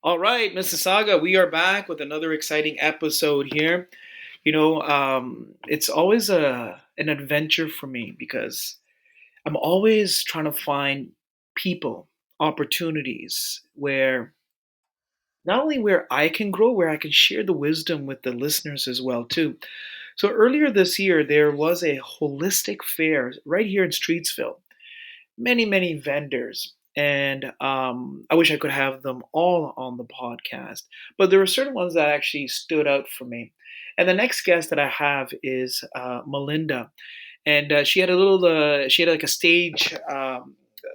All right, Mississauga, we are back with another exciting episode here. It's always an adventure for me because I'm always trying to find people, opportunities where not only where I can grow, where I can share the wisdom with the listeners as well too. So earlier this year, there was a holistic fair right here in Streetsville, many vendors, and I wish I could have them all on the podcast, but there were certain ones that actually stood out for me. And the next guest that I have is Melinda, and she had like a stage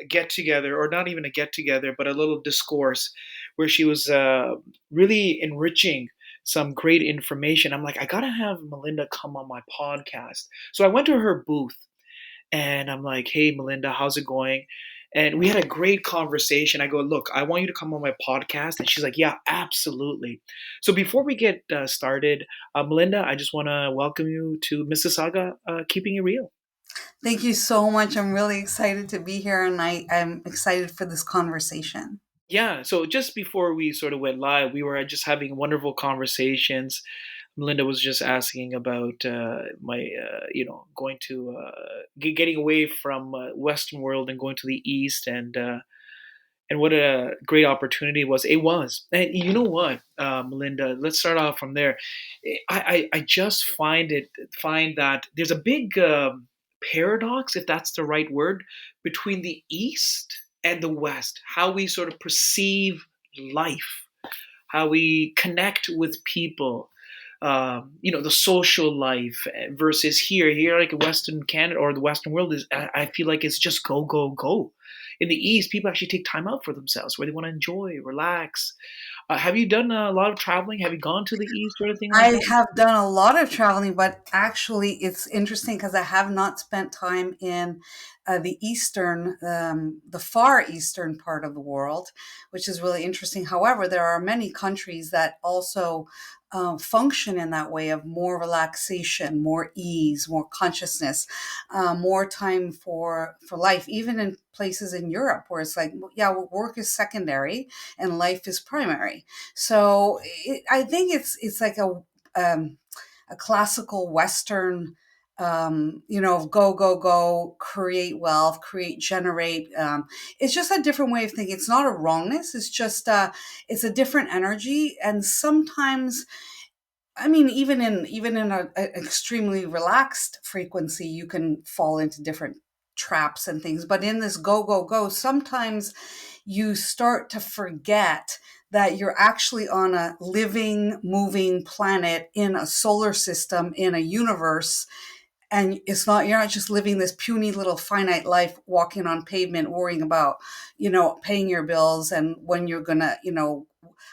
get together, or not even a get together, but a little discourse where she was really enriching some great information. I'm like, I gotta have Melinda come on my podcast. So I went to her booth and I'm like, hey, Melinda, how's it going? And we had a great conversation. I go, look, I want you to come on my podcast. And she's like, yeah, absolutely. So before we get started, Melinda, I just want to welcome you to Mississauga, Keeping It Real. Thank you so much. I'm really excited to be here and I'm excited for this conversation. Yeah, so just before we sort of went live, we were just having wonderful conversations. Melinda was just asking about going to getting away from Western world and going to the East, and what a great opportunity it was. It was, and you know what, Melinda? Let's start off from there. I just find that there's a big paradox, if that's the right word, between the East and the West. How we sort of perceive life, how we connect with people, the social life versus here, like in Western Canada or the Western world is, I feel like it's just go, go, go. In the East, people actually take time out for themselves where they want to enjoy, relax. Have you done a lot of traveling? Have you gone to the East or anything like I that? have done a lot of traveling, but actually it's interesting because I have not spent time in the far eastern part of the world, which is really interesting. However, there are many countries that also function in that way of more relaxation, more ease, more consciousness, more time for life. Even in places in Europe where it's like, yeah, work is secondary and life is primary. So I think it's like um, a classical Western, go, go, go, create wealth, create, generate. It's just a different way of thinking. It's not a wrongness. It's just, it's a different energy. And sometimes, I mean, even in a extremely relaxed frequency, you can fall into different traps and things. But in this go, go, go, sometimes you start to forget that you're actually on a living, moving planet in a solar system, in a universe, and you're not just living this puny little finite life walking on pavement worrying about paying your bills and when you're gonna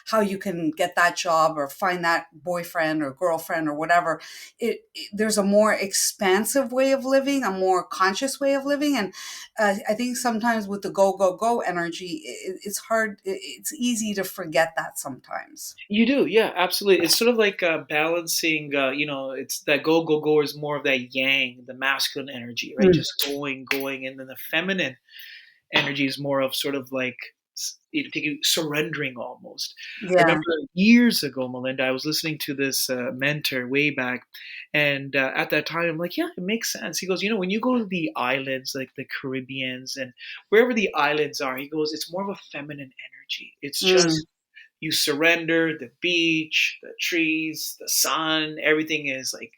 how you can get that job or find that boyfriend or girlfriend or whatever. There's a more expansive way of living, a more conscious way of living, and I think sometimes with the go go go energy, it's hard, it's easy to forget that sometimes. You do, yeah, absolutely. It's sort of like balancing. It's that go go go is more of that yang, the masculine energy, right? Mm. Just going, going, and then the feminine energy is more of sort of like surrendering almost. I Yeah. remember years ago, Melinda, I was listening to this mentor way back, and at that time, I'm like, yeah, it makes sense. He goes, when you go to the islands, like the Caribbeans and wherever the islands are, he goes, it's more of a feminine energy. It's Mm. just you surrender the beach, the trees, the sun, everything is like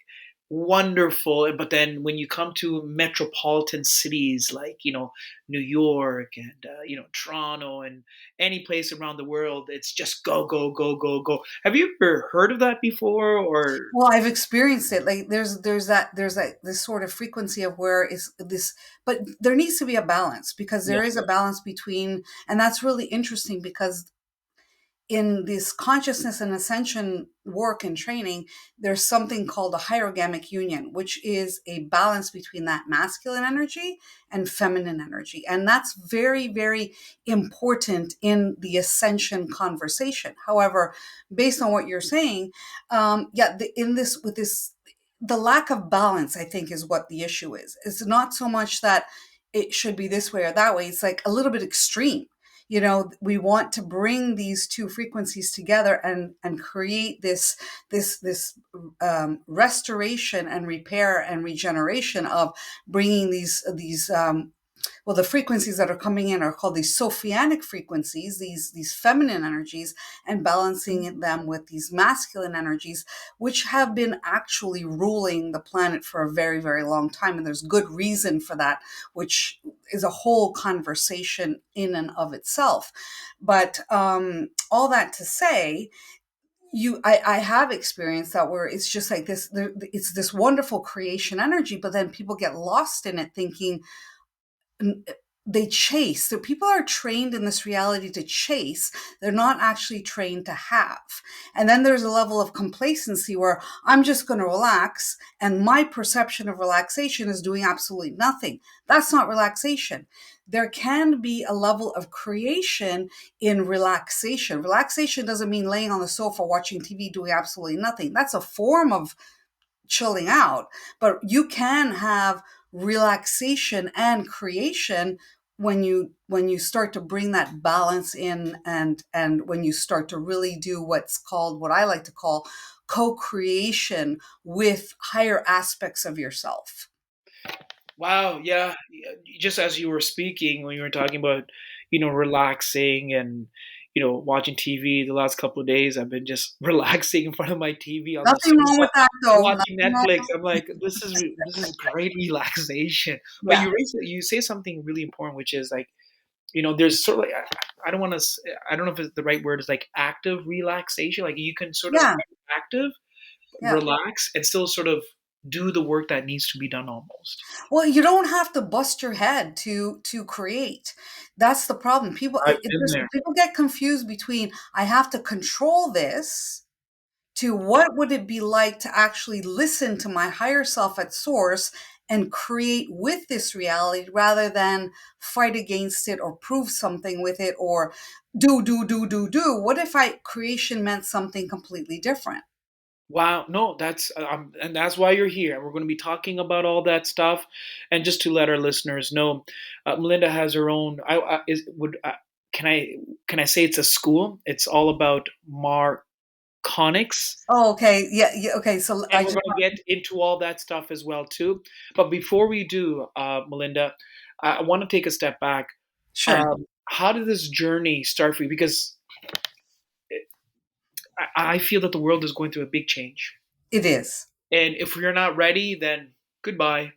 wonderful. But then when you come to metropolitan cities like, New York and, Toronto and any place around the world, it's just go, go, go, go, go. Have you ever heard of that before? Or, Well, I've experienced it. Like there's that this sort of frequency of where is this, but there needs to be a balance because yeah, there is a balance between, and that's really interesting because in this consciousness and ascension work and training, there's something called a hierogamic union, which is a balance between that masculine energy and feminine energy. And that's very, very important in the ascension conversation. However, based on what you're saying, in this, with this, the lack of balance, I think, is what the issue is. It's not so much that it should be this way or that way. It's like a little bit extreme. We want to bring these two frequencies together and create this restoration and repair and regeneration of bringing these well, the frequencies that are coming in are called these Sophianic frequencies, these feminine energies, and balancing them with these masculine energies, which have been actually ruling the planet for a very, very long time. And there's good reason for that, which is a whole conversation in and of itself. But all that to say, I have experienced that where it's just like this, it's this wonderful creation energy, but then people get lost in it thinking, they chase. So people are trained in this reality to chase. They're not actually trained to have. And then there's a level of complacency where I'm just going to relax, and my perception of relaxation is doing absolutely nothing. That's not relaxation. There can be a level of creation in relaxation. Relaxation doesn't mean laying on the sofa watching TV doing absolutely nothing. That's a form of chilling out, but you can have relaxation and creation when you start to bring that balance in, and when you start to really do what's called, what I like to call, co-creation with higher aspects of yourself. Wow, yeah. Just as you were speaking, when you were talking about, relaxing and, watching TV, the last couple of days, I've been just relaxing in front of my TV on the Nothing wrong sofa, with that though. watching Nothing wrong. Netflix. I'm like, this is great relaxation. But Yeah, you say something really important, which is like, there's sort of like, I don't want to, I don't know if it's the right word is like active relaxation. Like you can sort of yeah, active, yeah. relax, and still sort of do the work that needs to be done almost. Well, you don't have to bust your head to create. That's the problem. People I've been there. people get confused between I have to control this to what would it be like to actually listen to my higher self at source and create with this reality rather than fight against it or prove something with it or do. What if I creation meant something completely different? Wow, no, and that's why you're here. We're going to be talking about all that stuff, and just to let our listeners know, Melinda has her own. Can I say it's a school? It's all about Marconics, Oh, okay. Yeah, yeah. Okay. So and we're going to get into all that stuff as well too. But before we do, Melinda, I want to take a step back. sure, How did this journey start for you? Because I feel that the world is going through a big change. it is. And if you're not ready, then goodbye.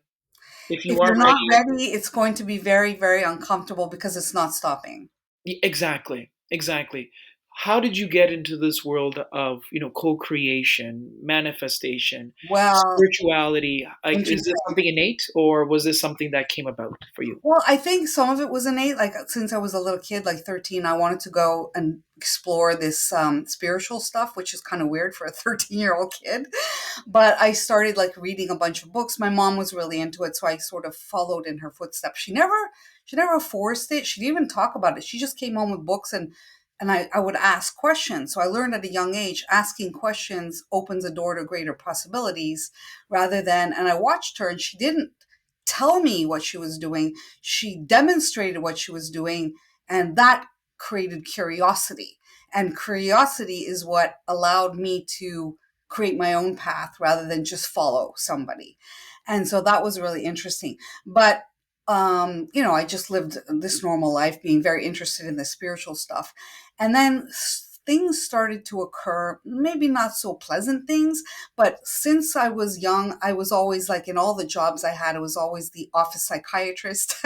If If you are you're not ready, ready, it's going to be very, very uncomfortable because it's not stopping. exactly, exactly. How did you get into this world of, co-creation, manifestation, Well, spirituality? Like, is this interesting. something innate, or was this something that came about for you? Well, I think some of it was innate. Like since I was a little kid, like 13, I wanted to go and explore this spiritual stuff, which is kind of weird for a 13-year-old kid. But I started like reading a bunch of books. My mom was really into it, so I sort of followed in her footsteps. She never forced it. She didn't even talk about it. She just came home with books, and I would ask questions. So I learned at a young age, asking questions opens a door to greater possibilities rather than, and I watched her and she didn't tell me what she was doing. She demonstrated what she was doing, and that created curiosity. And curiosity is what allowed me to create my own path rather than just follow somebody. And so that was really interesting. But I just lived this normal life being very interested in the spiritual stuff. And then things started to occur, maybe not so pleasant things, but since I was young, I was always like in all the jobs I had, it was always the office psychiatrist.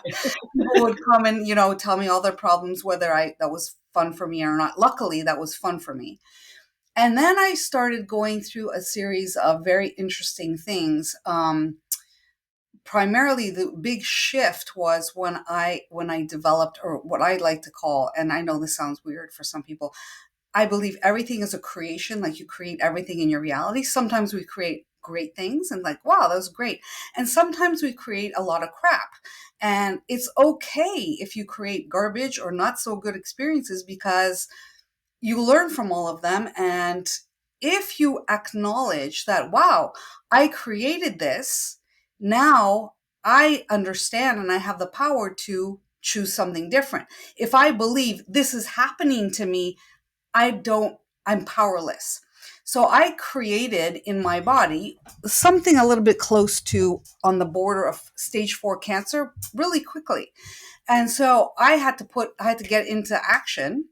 People would come and, tell me all their problems, whether that was fun for me or not. Luckily, that was fun for me. And then I started going through a series of very interesting things. Primarily the big shift was when I developed, or what I like to call, and I know this sounds weird for some people, I believe everything is a creation. Like you create everything in your reality. Sometimes we create great things and like, wow, that was great. And sometimes we create a lot of crap. And it's okay if you create garbage or not so good experiences because you learn from all of them. And if you acknowledge that, wow, I created this, now I understand and I have the power to choose something different. If I believe this is happening to me, I don't, I'm powerless. So I created in my body something a little bit close to on the border of stage 4 cancer really quickly. And so I had to get into action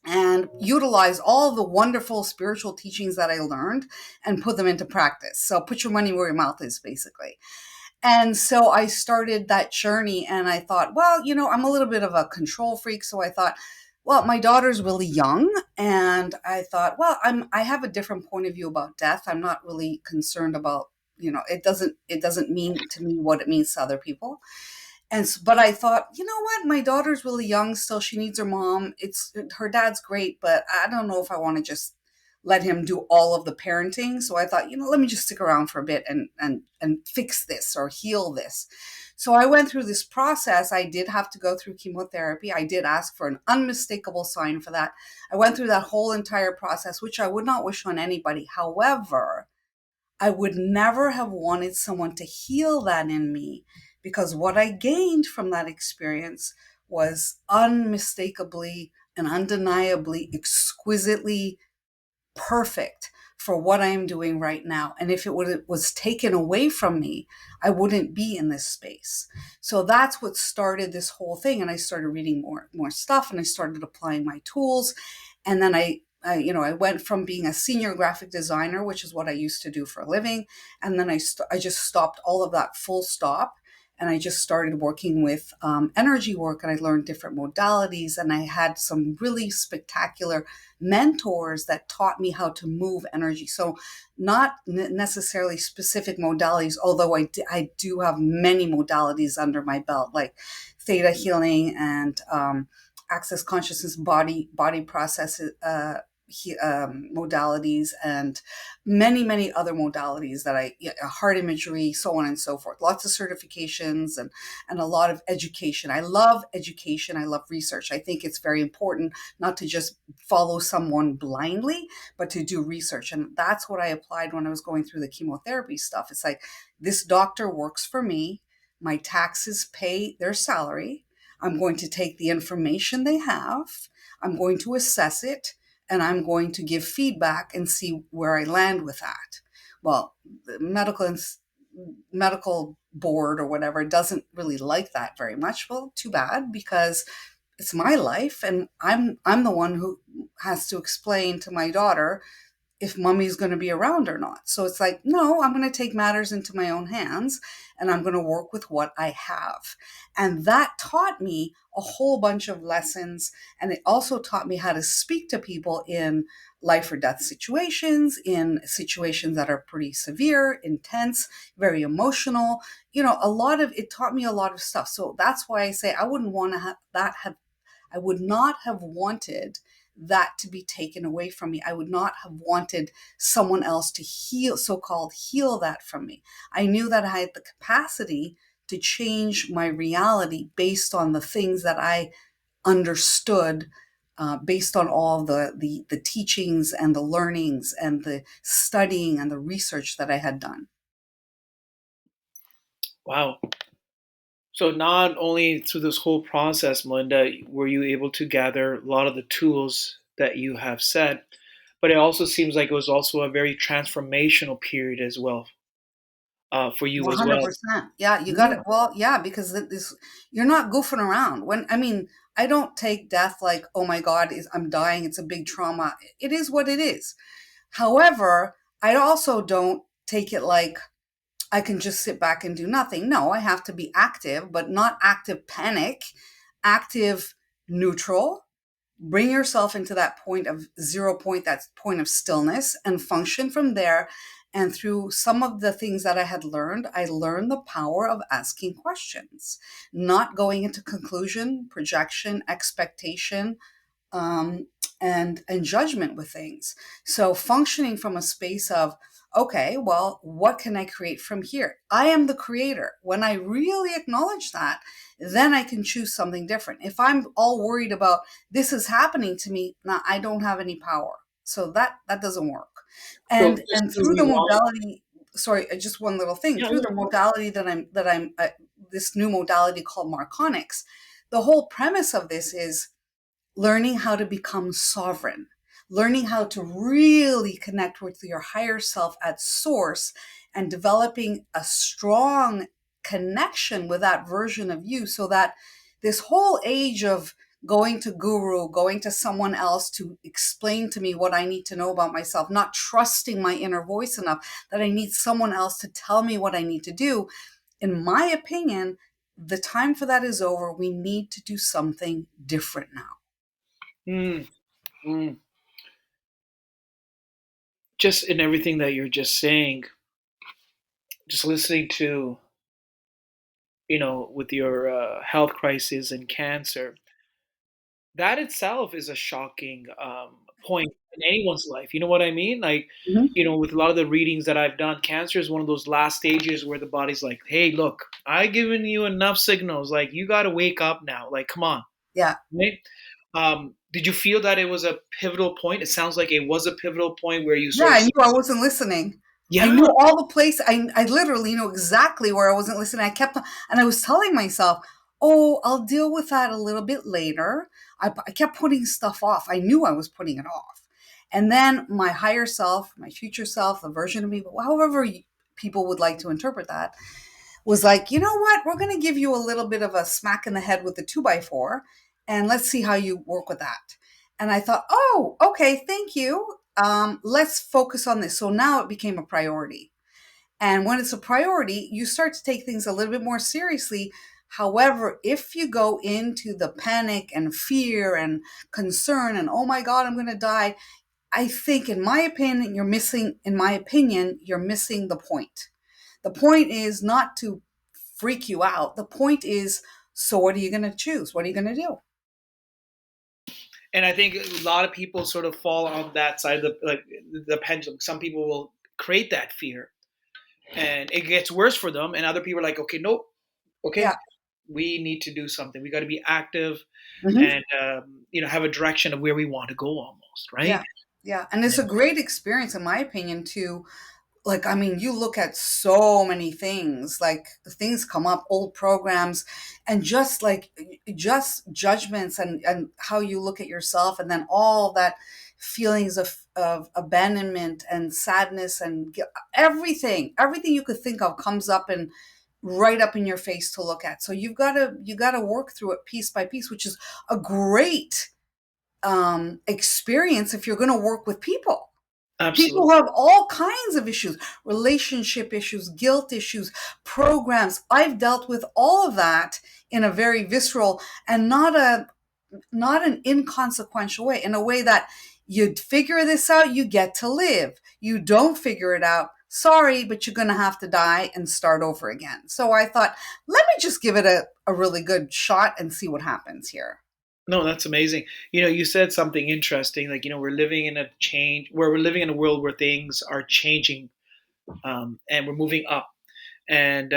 and utilize all the wonderful spiritual teachings that I learned and put them into practice. So put your money where your mouth is, basically. And so I started that journey and I thought, well, I'm a little bit of a control freak. So I thought, well, my daughter's really young. And I thought, well, I have a different point of view about death. I'm not really concerned about, it doesn't mean to me what it means to other people. But I thought, you know what? My daughter's really young still. She needs her mom. Her dad's great, but I don't know if I want to just let him do all of the parenting. So I thought, let me just stick around for a bit and fix this or heal this. So I went through this process. I did have to go through chemotherapy. I did ask for an unmistakable sign for that. I went through that whole entire process, which I would not wish on anybody. However, I would never have wanted someone to heal that in me, because what I gained from that experience was unmistakably and undeniably, exquisitely perfect for what I'm doing right now. And if was taken away from me, I wouldn't be in this space. So that's what started this whole thing. And I started reading more stuff, and I started applying my tools. And then I went from being a senior graphic designer, which is what I used to do for a living. And then I just stopped all of that, full stop. And I just started working with energy work, and I learned different modalities. And I had some really spectacular mentors that taught me how to move energy. So not necessarily specific modalities, although I do have many modalities under my belt, like theta healing and access consciousness, body processes, modalities, and many other modalities that heart imagery, so on and so forth. Lots of certifications and a lot of education. I love education. I love research. I think it's very important not to just follow someone blindly, but to do research. And that's what I applied when I was going through the chemotherapy stuff. It's like, this doctor works for me. My taxes pay their salary. I'm going to take the information they have. I'm going to assess it, and I'm going to give feedback and see where I land with that. Well, the medical board or whatever doesn't really like that very much. Well, too bad, because it's my life, and I'm the one who has to explain to my daughter if mommy's going to be around or not. So it's like, no, I'm going to take matters into my own hands, and I'm going to work with what I have. And that taught me a whole bunch of lessons. And it also taught me how to speak to people in life or death situations, in situations that are pretty severe, intense, very emotional. It taught me a lot of stuff. So that's why I say I wouldn't want to I would not have wanted that to be taken away from me. I would not have wanted someone else to so-called heal that from me. I knew that I had the capacity to change my reality based on the things that I understood, based on all the teachings and the learnings and the studying and the research that I had done. Wow. So not only through this whole process, Melinda, were you able to gather a lot of the tools that you have said, but it also seems like it was also a very transformational period as well, for you as well. 100%. Yeah, you got it. Yeah. Well, yeah, because you're not goofing around. I don't take death like, oh my God, I'm dying. It's a big trauma. It is what it is. However, I also don't take it like I can just sit back and do nothing. No, I have to be active, but not active panic, active neutral. Bring yourself into that point of 0 point, that point of stillness, and function from there. And through some of the things that I learned the power of asking questions, not going into conclusion, projection, expectation, um, and judgment with things. So functioning from a space of, okay, well, what can I create from here? I am the creator. When I really acknowledge that, then I can choose something different. If I'm all worried about this is happening to me, now I don't have any power. So that doesn't work. So just And to through the rewind, modality, sorry, just one little thing. yeah, Through yeah, the go. modality that I'm this new modality called Marconics, the whole premise of this is learning how to become sovereign, learning how to really connect with your higher self at source, and developing a strong connection with that version of you, so that this whole age of going to guru, going to someone else to explain to me what I need to know about myself, not trusting my inner voice enough, that I need someone else to tell me what I need to do. In my opinion, the time for that is over. We need to do something different now. Mm, mm. Just in everything that you're just saying, just listening to, with your health crisis and cancer, that itself is a shocking point in anyone's life. You know what I mean? Like, Mhm. with a lot of the readings that I've done, cancer is one of those last stages where the body's like, hey, look, I've given you enough signals. Like, you got to wake up now. Like, come on. Yeah. Right? Did you feel that it was a pivotal point? It sounds like it was a pivotal point where you Yeah, sort of I said, knew I wasn't listening. I yeah. knew all the place. I literally knew exactly where I wasn't listening. I kept, and I was telling myself, oh, I'll deal with that a little bit later. I kept putting stuff off. I knew I was putting it off. And then my higher self, my future self, the version of me, however people would like to interpret that, was like, you know what? We're going to give you a little bit of a smack in the head with the 2x4, and let's see how you work with that. And I thought, oh, okay, thank you. Let's focus on this. So now it became a priority. And when it's a priority, you start to take things a little bit more seriously. However, if you go into the panic and fear and concern and, oh my God, I'm going to die, I think, in my opinion, you're missing the point. The point is not to freak you out. The point is, so what are you going to choose? What are you going to do? And I think a lot of people sort of fall on that side of the pendulum. Some people will create that fear and it gets worse for them. And other people are like, okay, nope, Yeah. okay, we need to do something. We got to be active Hmm. and, have a direction of where we want to go almost, right? Yeah. Yeah. And it's a great experience, in my opinion, to, like, I mean, you look at so many things, like things come up, old programs, and just judgments, and how you look at yourself, and then all that feelings of abandonment and sadness and everything you could think of comes up and right up in your face to look at. So you got to work through it piece by piece, which is a great experience if you're going to work with people. People Absolutely. have all kinds of issues, relationship issues, guilt issues, programs. I've dealt with all of that in a very visceral and not an inconsequential way, in a way that you figure this out, you get to live. You don't figure it out, sorry, but you're going to have to die and start over again. So I thought, let me just give it a really good shot and see what happens here. No, that's amazing. You said something interesting. Like, we're living in a change where we're living in a world where things are changing, and we're moving up. And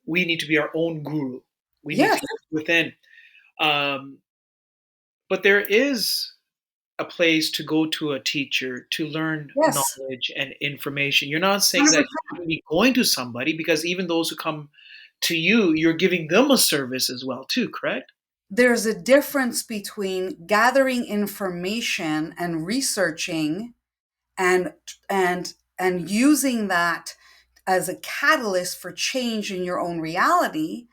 we need to be our own guru. We need to Yes, go within. Um, but there is a place to go to a teacher to learn yes, knowledge and information. You're not saying that 100%. you shouldn't be going to somebody because even those who come to you, you're giving them a service as well, too, correct? There's a difference between gathering information and researching and and using that as a catalyst for change in your own reality,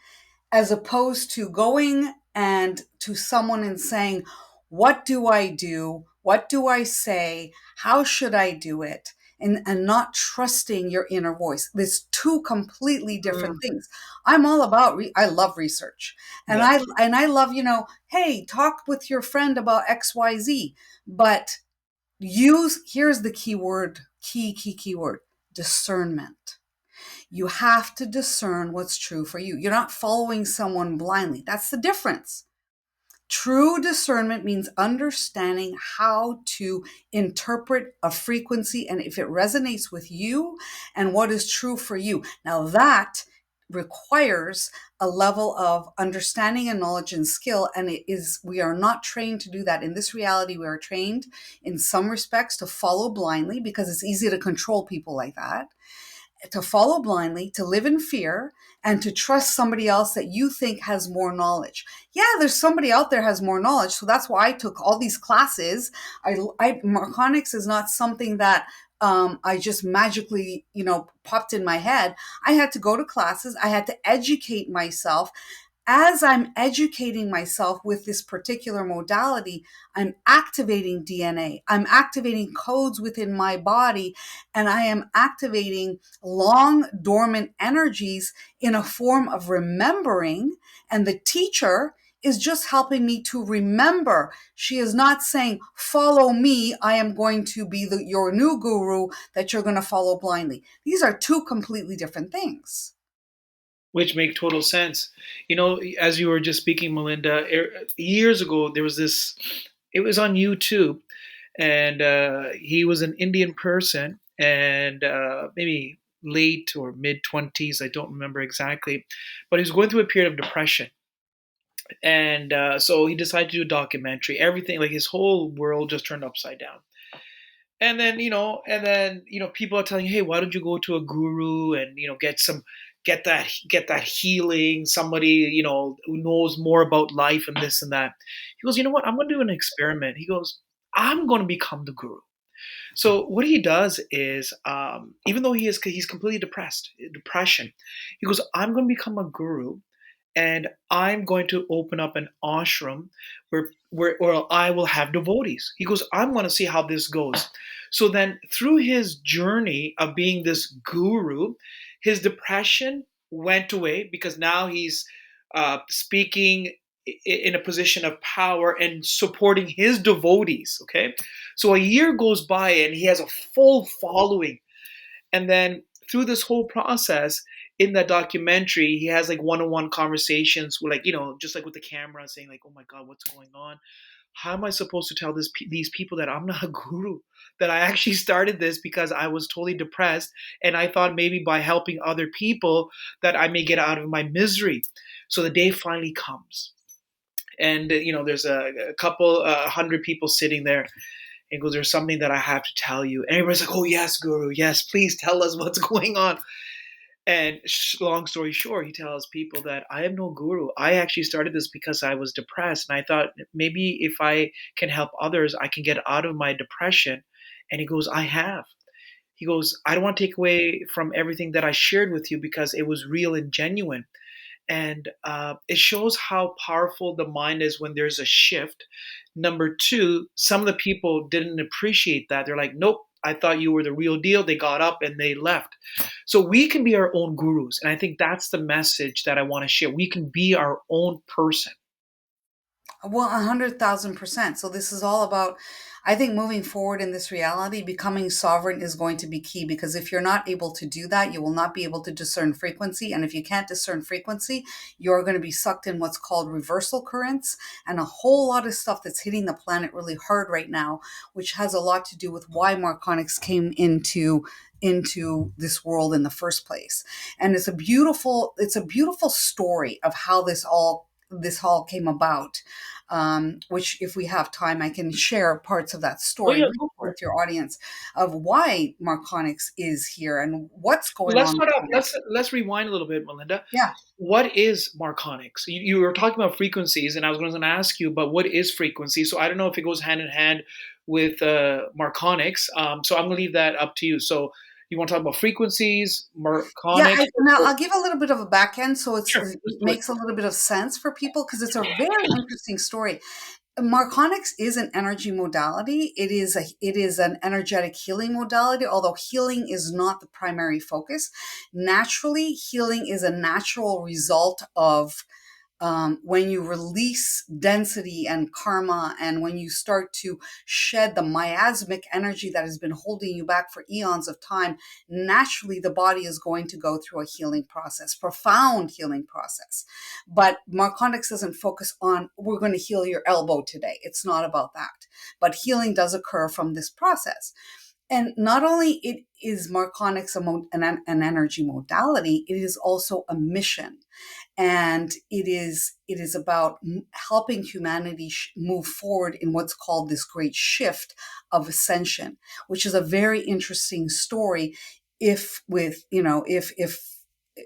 as opposed to going and to someone and saying, what do I do? What do I say? How should I do it? And not trusting your inner voice. There's two completely different Mm, things. I'm all about, I love research. And yeah. I love, hey, talk with your friend about XYZ. But here's the key word, key word, discernment. You have to discern what's true for you. You're not following someone blindly. That's the difference. True discernment means understanding how to interpret a frequency and if it resonates with you and what is true for you. Now, that requires a level of understanding and knowledge and skill. And we are not trained to do that. In this reality, we are trained in some respects to follow blindly because it's easy to control people like that. to follow blindly, to live in fear, and to trust somebody else that you think has more knowledge. Yeah, there's somebody out there has more knowledge. So that's why I took all these classes. Marconics is not something that I just magically, popped in my head. I had to go to classes. I had to educate myself. As I'm educating myself with this particular modality, I'm activating DNA. I'm activating codes within my body, and I am activating long dormant energies in a form of remembering. And the teacher is just helping me to remember. She is not saying, follow me. I am going to be your new guru that you're going to follow blindly. These are two completely different things. Which make total sense. As you were just speaking, Melinda, years ago there was this. It was on YouTube, and he was an Indian person, and maybe late or mid 20s. I don't remember exactly, but he was going through a period of depression, and so he decided to do a documentary. Everything, like his whole world, just turned upside down. And then people are telling you, hey, why don't you go to a guru and get that healing, somebody who knows more about life and this and that. He goes, you know what, I'm going to do an experiment. He goes, I'm going to become the guru. So what he does is, even though he's completely depression, he goes, I'm going to become a guru, and I'm going to open up an ashram where I will have devotees. He goes, I'm going to see how this goes. So then, through his journey of being this guru, his depression went away because now he's speaking in a position of power and supporting his devotees. Okay, so a year goes by and he has a full following, and then through this whole process, in that documentary, he has like one-on-one conversations with, like, just like with the camera, saying like, oh my god, what's going on? How am I supposed to tell these people that I'm not a guru, that I actually started this because I was totally depressed, and I thought maybe by helping other people that I may get out of my misery. So the day finally comes, and there's a couple 100 people sitting there. And goes, there's something that I have to tell you. And everybody's like, oh yes, guru, yes, please tell us what's going on. And long story short, he tells people that I am no guru. I actually started this because I was depressed, and I thought maybe if I can help others, I can get out of my depression. And he goes, I have. He goes, I don't want to take away from everything that I shared with you because it was real and genuine. And it shows how powerful the mind is when there's a shift. Number two, some of the people didn't appreciate that. They're like, nope, I thought you were the real deal. They got up and they left. So we can be our own gurus. And I think that's the message that I want to share. We can be our own person. Well, 100,000%. So this is all about, I think, moving forward in this reality, becoming sovereign is going to be key, because if you're not able to do that, you will not be able to discern frequency. And if you can't discern frequency, you're going to be sucked in what's called reversal currents and a whole lot of stuff that's hitting the planet really hard right now, which has a lot to do with why Marconics came into this world in the first place. And it's a beautiful story of how this all came about, which, if we have time, I can share parts of that Oh story yeah, go for it. with your audience of why Marconics is here and what's going Let's on start with off. it. Let's rewind a little bit, Melinda. Yeah. What is Marconics? You were talking about frequencies, and I was going to ask you, but what is frequency? So I don't know if it goes hand in hand with Marconics. So I'm going to leave that up to you. So you want to talk about frequencies, Yeah, Marconics? now I'll give a little bit of a back end so Sure, it let's do it. makes a little bit of sense for people, because it's a very interesting story. Marconics is an energy modality. It is an energetic healing modality, although healing is not the primary focus. Naturally, healing is a natural result of when you release density and karma, and when you start to shed the miasmic energy that has been holding you back for eons of time, naturally the body is going to go through a healing process, profound healing process. But Marconics doesn't focus on, we're going to heal your elbow today. It's not about that. But healing does occur from this process. And not only it is Marconics an energy modality, it is also a mission, and it is about helping humanity move forward in what's called this great shift of ascension, which is a very interesting story. if with if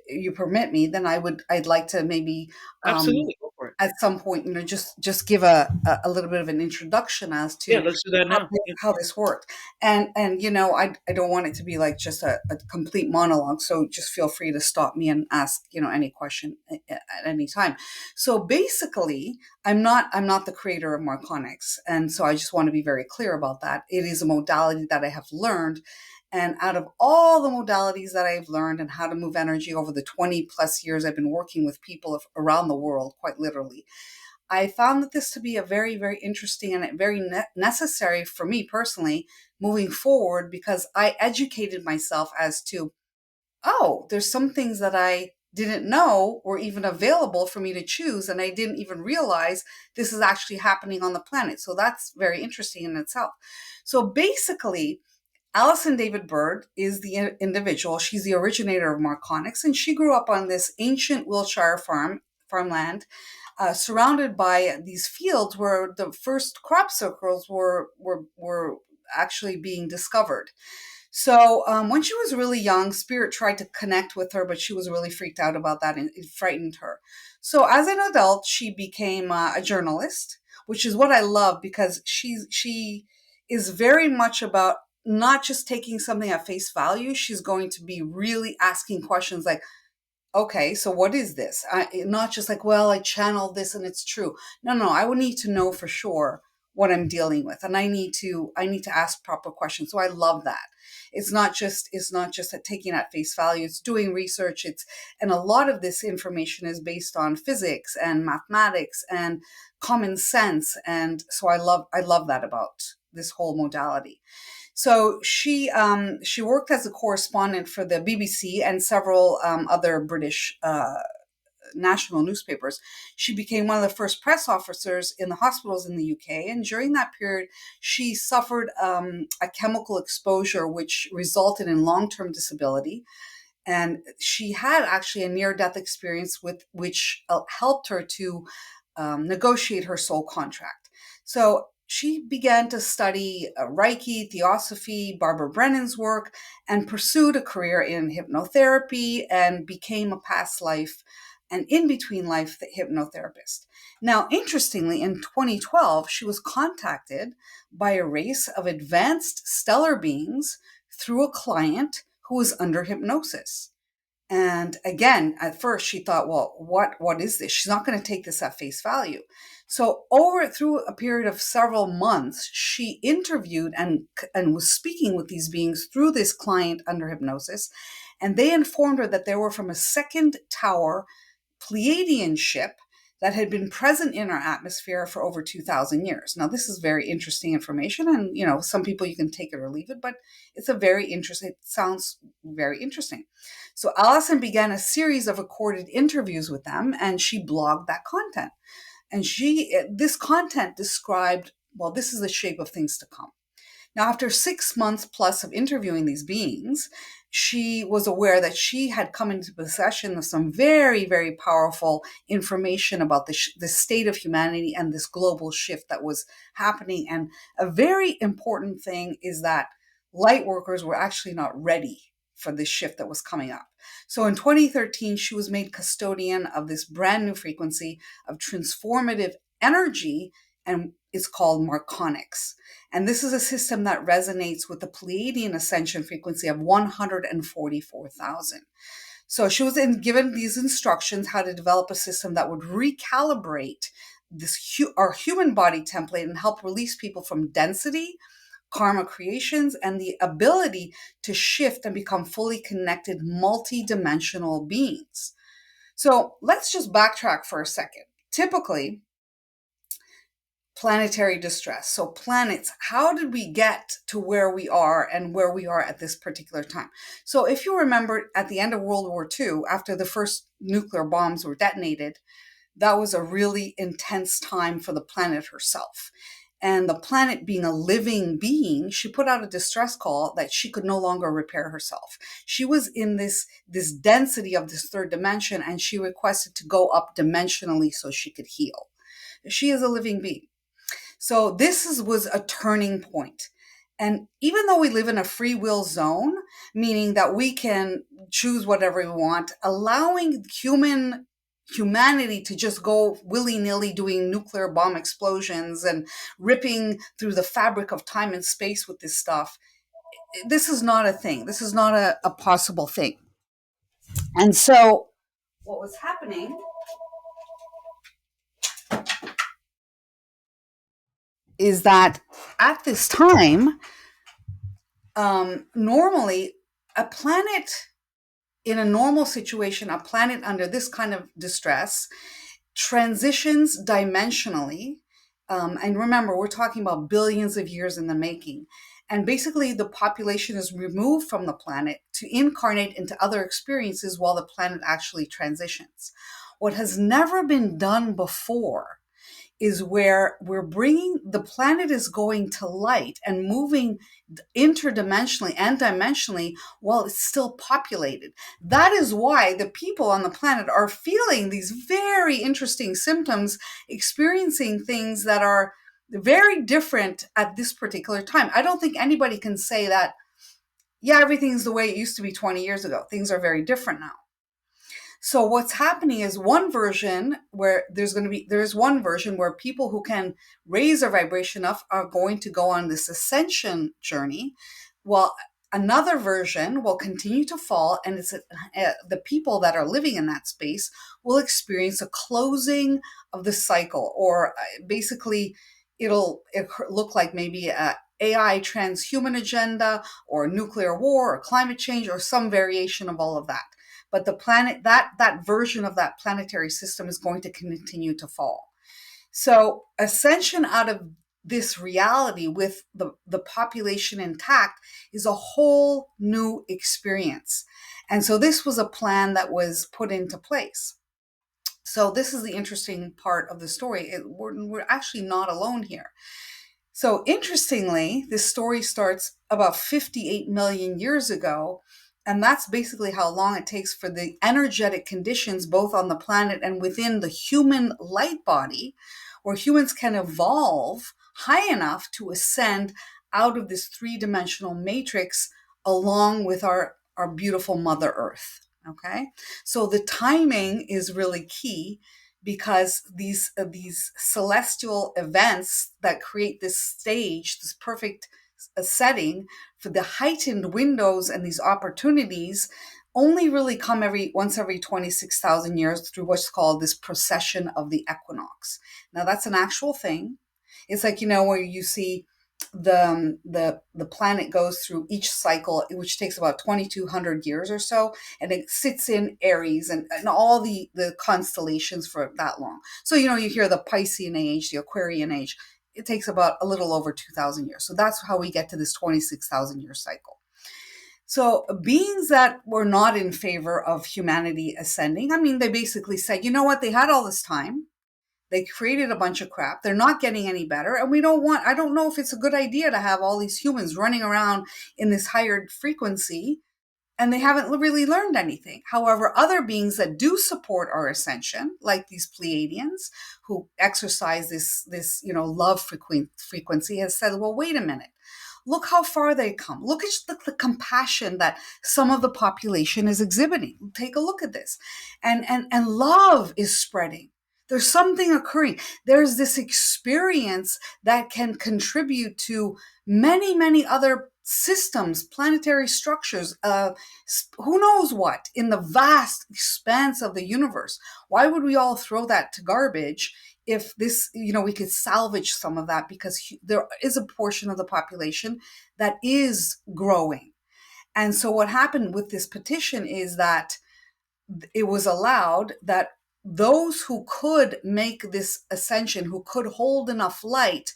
you permit me, then I'd like to maybe um, Absolutely, go for it. at some point, just give a little bit of an introduction as Yeah, to let's do that how now. Yeah. how this worked. And I don't want it to be like just a complete monologue. So just feel free to stop me and ask any question at any time. So basically, I'm not the creator of Marconics, and so I just want to be very clear about that. It is a modality that I have learned. And out of all the modalities that I've learned and how to move energy over the 20 plus years I've been working with people around the world, quite literally, I found that this to be a very, very interesting and very necessary for me personally moving forward, because I educated myself as to, oh, there's some things that I didn't know were even available for me to choose. And I didn't even realize this is actually happening on the planet. So that's very interesting in itself. So basically, Alison David Bird is the individual. She's the originator of Marconics, and she grew up on this ancient Wiltshire farmland, surrounded by these fields where the first crop circles were actually being discovered. So when she was really young, Spirit tried to connect with her, but she was really freaked out about that, and it frightened her. So as an adult, she became a journalist, which is what I love, because she is very much about not just taking something at face value. She's going to be really asking questions like, okay, so what is this? Not just like, well, I channeled this and it's true. No, no, I would need to know for sure what I'm dealing with, and I need to ask proper questions. So I love that. It's not just taking at face value. It's doing research. And a lot of this information is based on physics and mathematics and common sense. And so I love that about this whole modality. So she worked as a correspondent for the BBC and several other British national newspapers. She became one of the first press officers in the hospitals in the UK, and during that period, she suffered a chemical exposure which resulted in long-term disability. And she had actually a near-death experience with which helped her to negotiate her soul contract. So she began to study Reiki, Theosophy, Barbara Brennan's work, and pursued a career in hypnotherapy and became a past life and in between life hypnotherapist. Now, interestingly, in 2012, she was contacted by a race of advanced stellar beings through a client who was under hypnosis. And again, at first she thought, well, what is this? She's not going to take this at face value. So over through a period of several months, she interviewed and was speaking with these beings through this client under hypnosis. And they informed her that they were from a second tower Pleiadian ship that had been present in our atmosphere for over 2,000 years. Now, this is very interesting information, and some people you can take it or leave it, but it's a very interesting. It sounds very interesting. So, Allison began a series of recorded interviews with them, and she blogged that content. And this content described, well, this is the shape of things to come. Now, after 6 months plus of interviewing these beings, she was aware that she had come into possession of some very, very powerful information about the state of humanity and this global shift that was happening. And a very important thing is that light workers were actually not ready for this shift that was coming up. So in 2013, she was made custodian of this brand new frequency of transformative energy, and it's called Marconics. And this is a system that resonates with the Pleiadian ascension frequency of 144,000. So she was given these instructions how to develop a system that would recalibrate our human body template and help release people from density, karma creations, and the ability to shift and become fully connected, multi-dimensional beings. So let's just backtrack for a second. Typically, planetary distress. So planets, how did we get to where we are and where we are at this particular time? So if you remember at the end of World War II, after the first nuclear bombs were detonated, that was a really intense time for the planet herself. And the planet being a living being, she put out a distress call that she could no longer repair herself. She was in this density of this third dimension, and she requested to go up dimensionally so she could heal. She is a living being. So this was a turning point. And even though we live in a free will zone, meaning that we can choose whatever we want, allowing humanity to just go willy-nilly doing nuclear bomb explosions and ripping through the fabric of time and space with this stuff, this is not a thing. This is not a possible thing. And so what was happening is that at this time, normally a planet in a normal situation, a planet under this kind of distress transitions dimensionally. And remember, we're talking about billions of years in the making. And basically, the population is removed from the planet to incarnate into other experiences while the planet actually transitions. What has never been done before is where we're bringing the planet is going to light and moving interdimensionally and dimensionally while it's still populated. That is why the people on the planet are feeling these very interesting symptoms, experiencing things that are very different at this particular time. I don't think anybody can say that, yeah, everything's the way it used to be 20 years ago. Things are very different now. So what's happening is one version where there's one version where people who can raise their vibration enough are going to go on this ascension journey, while another version will continue to fall, and the people that are living in that space will experience a closing of the cycle, or basically it look like maybe a AI transhuman agenda or nuclear war or climate change or some variation of all of that. But the planet, that version of that planetary system is going to continue to fall. So ascension out of this reality with the population intact is a whole new experience. And so this was a plan that was put into place. So this is the interesting part of the story. We're actually not alone here. So interestingly, this story starts about 58 million years ago. And that's basically how long it takes for the energetic conditions, both on the planet and within the human light body, where humans can evolve high enough to ascend out of this three-dimensional matrix along with our beautiful Mother Earth. Okay. So the timing is really key, because these celestial events that create this stage, this perfect setting for the heightened windows and these opportunities, only really come once every 26,000 years through what's called this precession of the equinox. Now that's an actual thing. It's like, where you see the planet goes through each cycle, which takes about 2,200 years or so, and it sits in Aries and all the constellations for that long. So you hear the Piscean age, the Aquarian age. It takes about a little over 2,000 years. So that's how we get to this 26,000 year cycle. So beings that were not in favor of humanity ascending, I mean, they basically said, you know what, they had all this time. They created a bunch of crap. They're not getting any better. And I don't know if it's a good idea to have all these humans running around in this higher frequency, and they haven't really learned anything. However, other beings that do support our ascension, like these Pleiadians who exercise this love frequency, has said, well, wait a minute. Look how far they come. Look at the compassion that some of the population is exhibiting. Take a look at this. And love is spreading. There's something occurring. There's this experience that can contribute to many, many other systems, planetary structures, who knows what, in the vast expanse of the universe. Why would we all throw that to garbage if we could salvage some of that, because there is a portion of the population that is growing. And so what happened with this petition is that it was allowed that those who could make this ascension, who could hold enough light,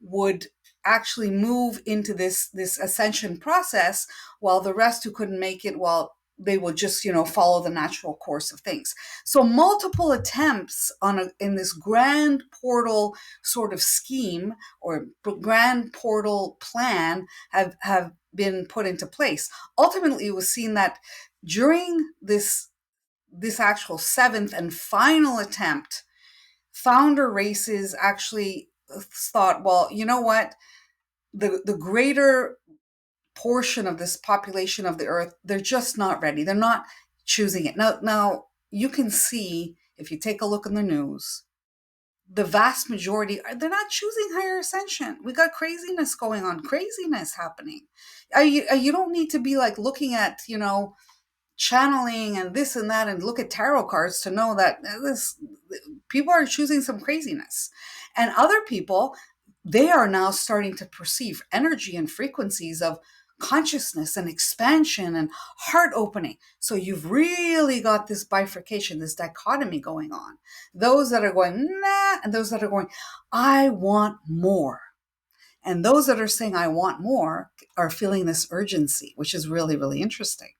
would actually move into this ascension process, while the rest who couldn't make it, well, they will just follow the natural course of things. So multiple attempts in this grand portal sort of scheme or grand portal plan have been put into place. Ultimately, it was seen that during this actual seventh and final attempt, founder races actually thought, well, you know what? the greater portion of this population of the earth, they're just not ready. They're not choosing it. Now you can see if you take a look in the news, the vast majority they're not choosing higher ascension. We got craziness going on, craziness happening. You don't need to be like looking at, channeling and this and that and look at tarot cards to know that this people are choosing some craziness. And other people, they are now starting to perceive energy and frequencies of consciousness and expansion and heart opening. So you've really got this bifurcation, this dichotomy going on. Those that are going, nah, and those that are going, I want more. And those that are saying, I want more, are feeling this urgency, which is really, really interesting.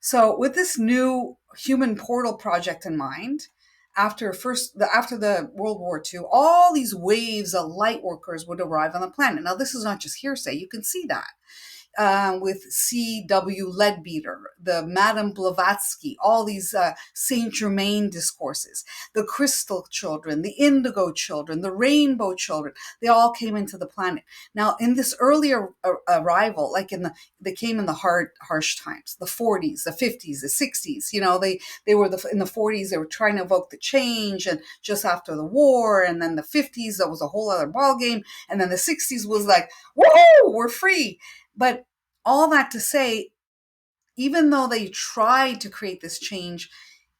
So with this new human portal project in mind, after the World War II, all these waves of light workers would arrive on the planet. Now, this is not just hearsay. You can see that with C.W. Leadbeater, the Madame Blavatsky, all these Saint Germain discourses, the Crystal Children, the Indigo Children, the Rainbow Children. They all came into the planet. Now, in this earlier arrival, they came in the harsh times, the 40s, the 50s, the 60s. They were in the 40s. They were trying to evoke the change, and just after the war, and then the 50s, that was a whole other ballgame, and then the 60s was like, whoa, we're free. But all that to say, even though they tried to create this change,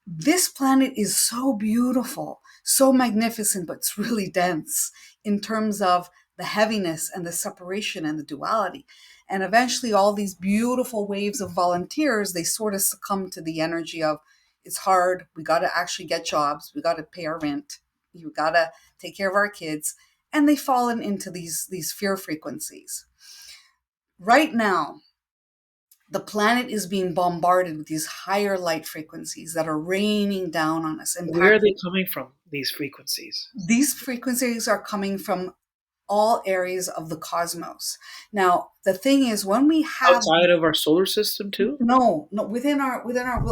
this planet is so beautiful, so magnificent, but it's really dense in terms of the heaviness and the separation and the duality. And eventually all these beautiful waves of volunteers, they sort of succumb to the energy of, it's hard, we got to actually get jobs, we got to pay our rent, we got to take care of our kids. And they've fallen into these fear frequencies. Right now, the planet is being bombarded with these higher light frequencies that are raining down on us, Where are they impacting. coming from, these frequencies? These frequencies are coming from all areas of the cosmos. Now, the thing is, when we have Outside of our solar system too? no, within our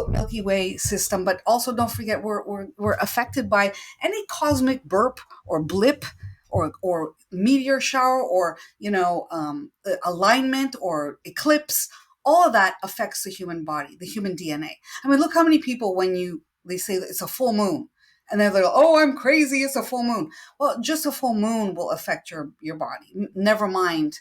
Milky Way system, but also don't forget we're affected by any cosmic burp or blip or meteor shower or alignment or eclipse. All of that affects the human body, the human DNA. I mean, look how many people they say that it's a full moon, and they're like, "Oh, I'm crazy! It's a full moon." Well, just a full moon will affect your body. Never mind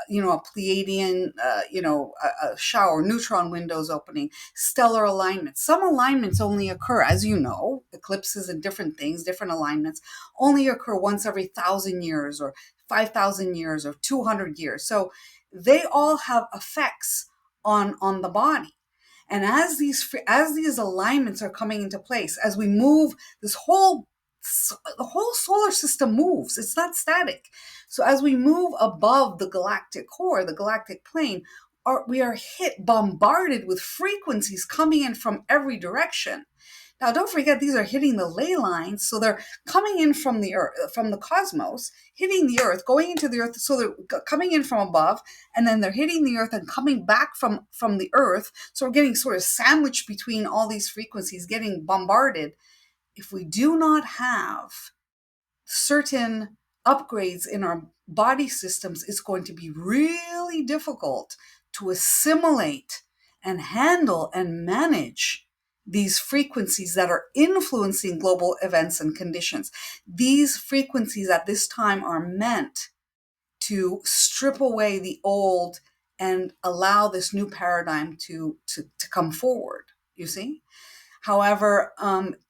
a Pleiadian, a shower, neutron windows opening, stellar alignments. Some alignments only occur, as you know, eclipses and different things, different alignments only occur once every 1,000 years or 5,000 years or 200 years. So they all have effects on the body. And as these alignments are coming into place, as we move, the whole solar system moves. It's not static. So as we move above the galactic core, the galactic plane, we are bombarded with frequencies coming in from every direction. Now, don't forget, these are hitting the ley lines. So they're coming in from the earth, from the cosmos, hitting the earth, going into the earth. So they're coming in from above, and then they're hitting the earth and coming back from the earth. So we're getting sort of sandwiched between all these frequencies, getting bombarded. If we do not have certain upgrades in our body systems, it's going to be really difficult to assimilate and handle and manage these frequencies that are influencing global events and conditions. These frequencies at this time are meant to strip away the old and allow this new paradigm to come forward, you see? However,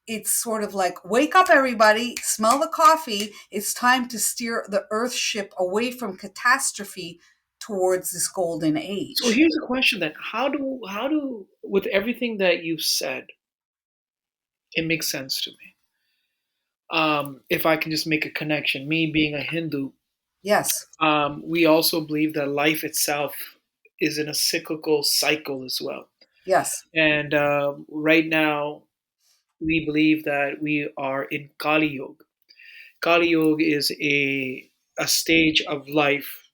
it's sort of like, wake up, everybody, smell the coffee. It's time to steer the Earth ship away from catastrophe towards this golden So age. here's a question then. How do with everything that you've said, it makes sense to me. If I can just make a connection, me being a Hindu, Yes, we also believe that life itself is in a cyclical cycle as well. yes, And right now, we believe that we are in Kali Yuga. Kali Yuga is a stage of life,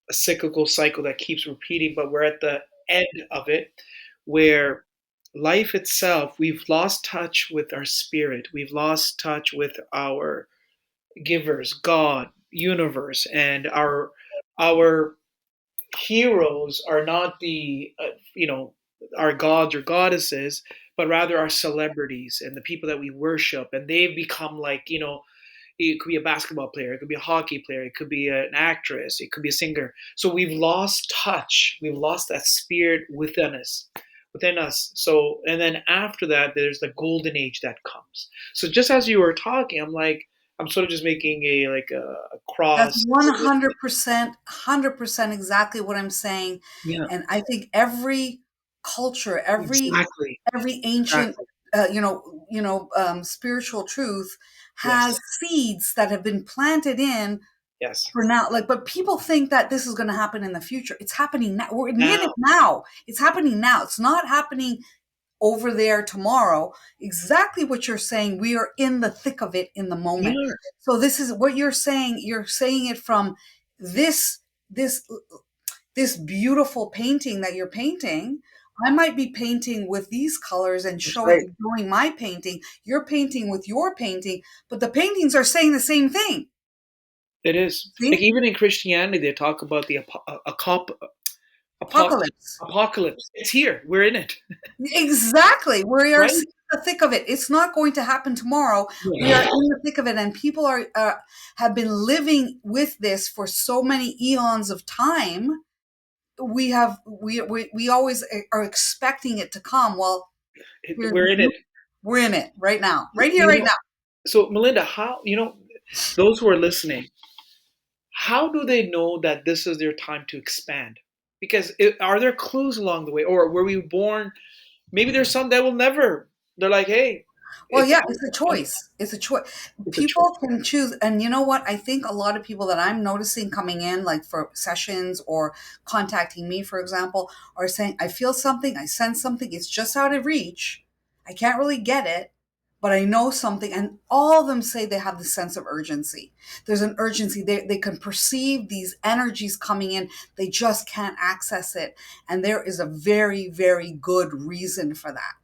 a cyclical cycle that keeps repeating, but we're at the end of it where life itself, we've lost touch with our spirit. We've lost touch with our givers, God, universe, and our heroes are not the our gods or goddesses, but rather our celebrities and the people that we worship, and they've become like, it could be a basketball player, it could be a hockey player, it could be an actress, it could be a singer. So we've lost touch, we've lost that spirit within us. So, and then after that, there's the golden age that comes. So just as you were talking, I'm like, I'm sort of just making a That's cross. 100%, 100% exactly what I'm saying. Yeah, And I think every culture, exactly, every ancient, exactly. spiritual truth has Yes, seeds that have been planted in yes. for now. Like, but people think that this is going to happen in the future. It's happening now. We're in Now it now. It's happening now. It's not happening over there tomorrow. Exactly what you're saying. We are in the thick of it in the we moment. are. So this is what you're saying. You're saying it from this this this beautiful painting that you're painting. I might be painting with these colors and That's right. showing my painting. You're painting with your painting, but the paintings are saying the same thing. It is. Like See? even in Christianity, they talk about the apo- Apocalypse. apocalypse. It's here. We're in it, Exactly. We are right? in the thick of it. It's not going to happen tomorrow. We are Yeah. in the thick of it, and people are have been living with this for so many eons of time. We always are expecting it to come. Well, here's We're in it. we're in it right now, right here, You right know. now. So Melinda, how those who are listening, how do they know that this is their time to expand? Because are there clues along the way, or were we born? Maybe there's some that will never. They're like, hey, Well, it's yeah, it's a choice. It's a choice. it's a choice. People can choose. And you know what? I think a lot of people that I'm noticing coming in, like for sessions or contacting me, for example, are saying, I feel something, I sense something, it's just out of reach. I can't really get it, but I know something. And all of them say they have this sense of urgency. There's an urgency. They can perceive these energies coming in, they just can't access it. And there is a very, very good reason for that.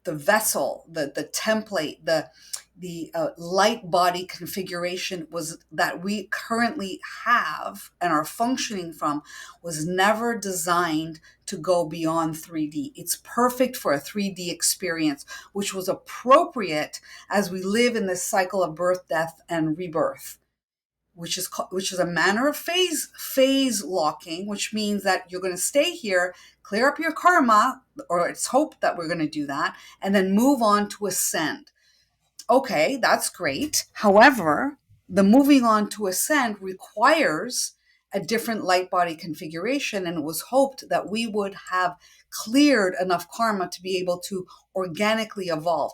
The vessel, the template, the light body configuration was that we currently have and are functioning from was never designed to go beyond 3D. It's perfect for a 3D experience, which was appropriate as we live in this cycle of birth, death, and rebirth, which is a manner of phase locking, which means that you're going to stay here, clear up your karma, or it's hoped that we're going to do that, and then move on to ascend. Okay, that's great. However, the moving on to ascend requires a different light body configuration, and it was hoped that we would have cleared enough karma to be able to organically evolve.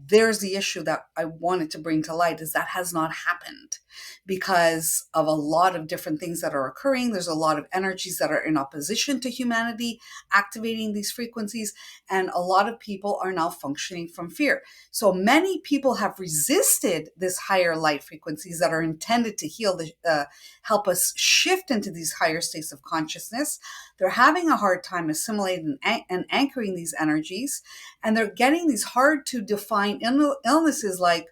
There's the issue that I wanted to bring to light, is that has not happened because of a lot of different things that are occurring. There's a lot of energies that are in opposition to humanity activating these frequencies, and a lot of people are now functioning from fear. So many people have resisted this higher light frequencies that are intended to heal, help us shift into these higher states of consciousness. They're having a hard time assimilating and anchoring these energies, and they're getting these hard to define illnesses like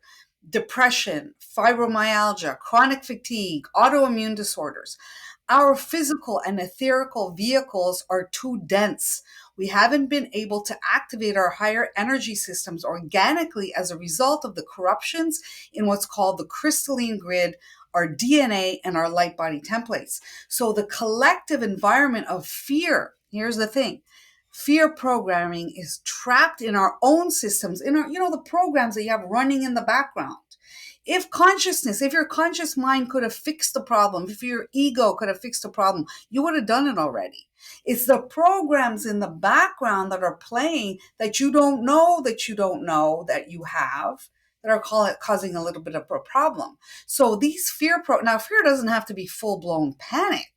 depression, fibromyalgia, chronic fatigue, autoimmune disorders. Our physical and etherical vehicles are too dense. We haven't been able to activate our higher energy systems organically as a result of the corruptions in what's called the crystalline grid, our DNA, and our light body templates. So the collective environment of fear, here's the thing, fear programming is trapped in our own systems, in our, the programs that you have running in the background. If your conscious mind could have fixed the problem, if your ego could have fixed the problem, you would have done it already. It's the programs in the background that are playing that you don't know that you don't know that you have, that are causing a little bit of a problem. So these now fear doesn't have to be full blown panic.